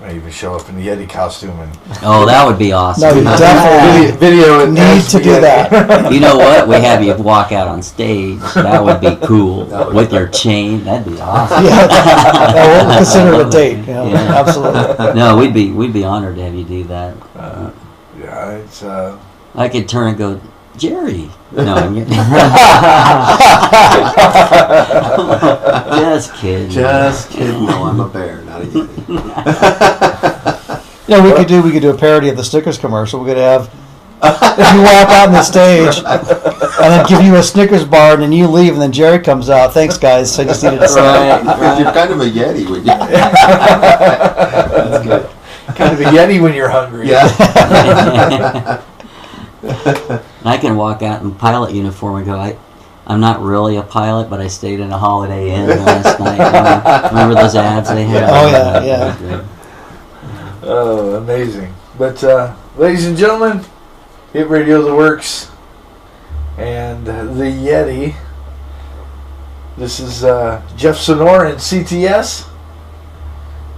Maybe even show up in the Yeti costume and Oh, that would be awesome. No, you definitely video and need to do that. You know what? We have you walk out on stage. That would be cool with your chain. That'd be awesome. Yeah, we'll consider it a date. Yeah, Yeah. absolutely. No, we'd be honored to have you do that. yeah, it's I could turn and go, Jerry. No, I'm just kidding. Just kidding. No, I'm a bear, not a Yeti. Yeah, we could do a parody of the Snickers commercial. We could have if you walk out on the stage and then give you a Snickers bar and then you leave and then Jerry comes out. Thanks, guys. I just needed to say. Right. You're kind of a Yeti, would you? That's good. kind of a Yeti when you're hungry. Yeah. I can walk out in pilot uniform and go, I'm not really a pilot, but I stayed in a Holiday Inn last night. Remember those ads they had? Oh, yeah. Oh, amazing. But, ladies and gentlemen, Hit Radio The Works and the Yeti. This is Jeff SENOUR and CTS.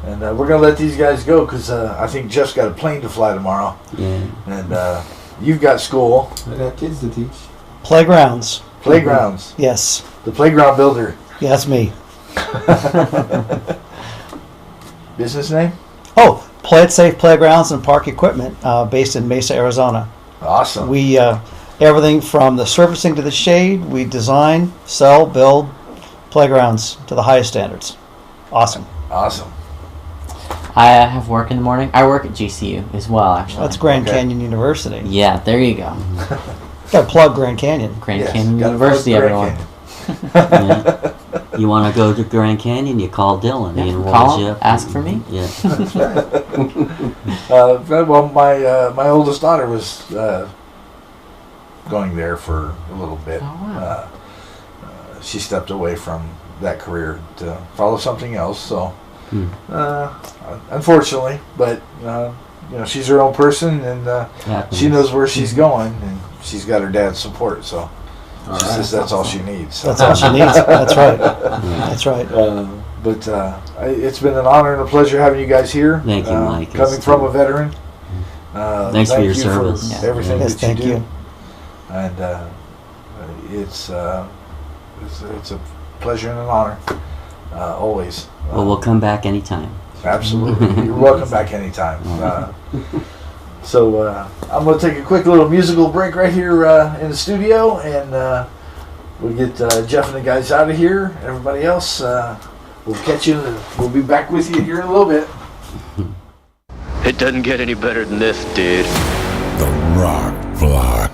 And we're going to let these guys go because I think Jeff's got a plane to fly tomorrow. Yeah. And you've got school. I got kids to teach. Playgrounds. Playgrounds. Yes. The playground builder. Yeah, that's me. Business name? Oh, Play It Safe Playgrounds and Park Equipment, based in Mesa, Arizona. Awesome. We everything from the surfacing to the shade. We design, sell, build playgrounds to the highest standards. Awesome. Awesome. I have work in the morning. I work at GCU as well, actually. That's Grand Canyon University. Yeah, there you go. Got to plug Grand Canyon. Grand Yes, Canyon gotta University, plug everyone. Grand Canyon. Yeah. You want to go to Grand Canyon? You call Dylan. He enrolls Call you him, up. ask for me. Yeah. Well, my oldest daughter was going there for a little bit. Oh, wow. She stepped away from that career to follow something else. So, unfortunately, but she's her own person, and she knows where she's going, and she's got her dad's support. So, she says that's all she needs. So. That's all she needs. That's right. That's right. But it's been an honor and a pleasure having you guys here. Thank you, Mike. Coming from a veteran. Thanks for thank your you service. For everything Yes, that you thank do. you. And it's a pleasure and an honor, always. Well, we'll come back anytime. Absolutely. You're welcome back anytime. So I'm going to take a quick little musical break right here in the studio, and we'll get Jeff and the guys out of here. Everybody else, we'll catch you. We'll be back with you here in a little bit. It doesn't get any better than this, dude. The Rock Block.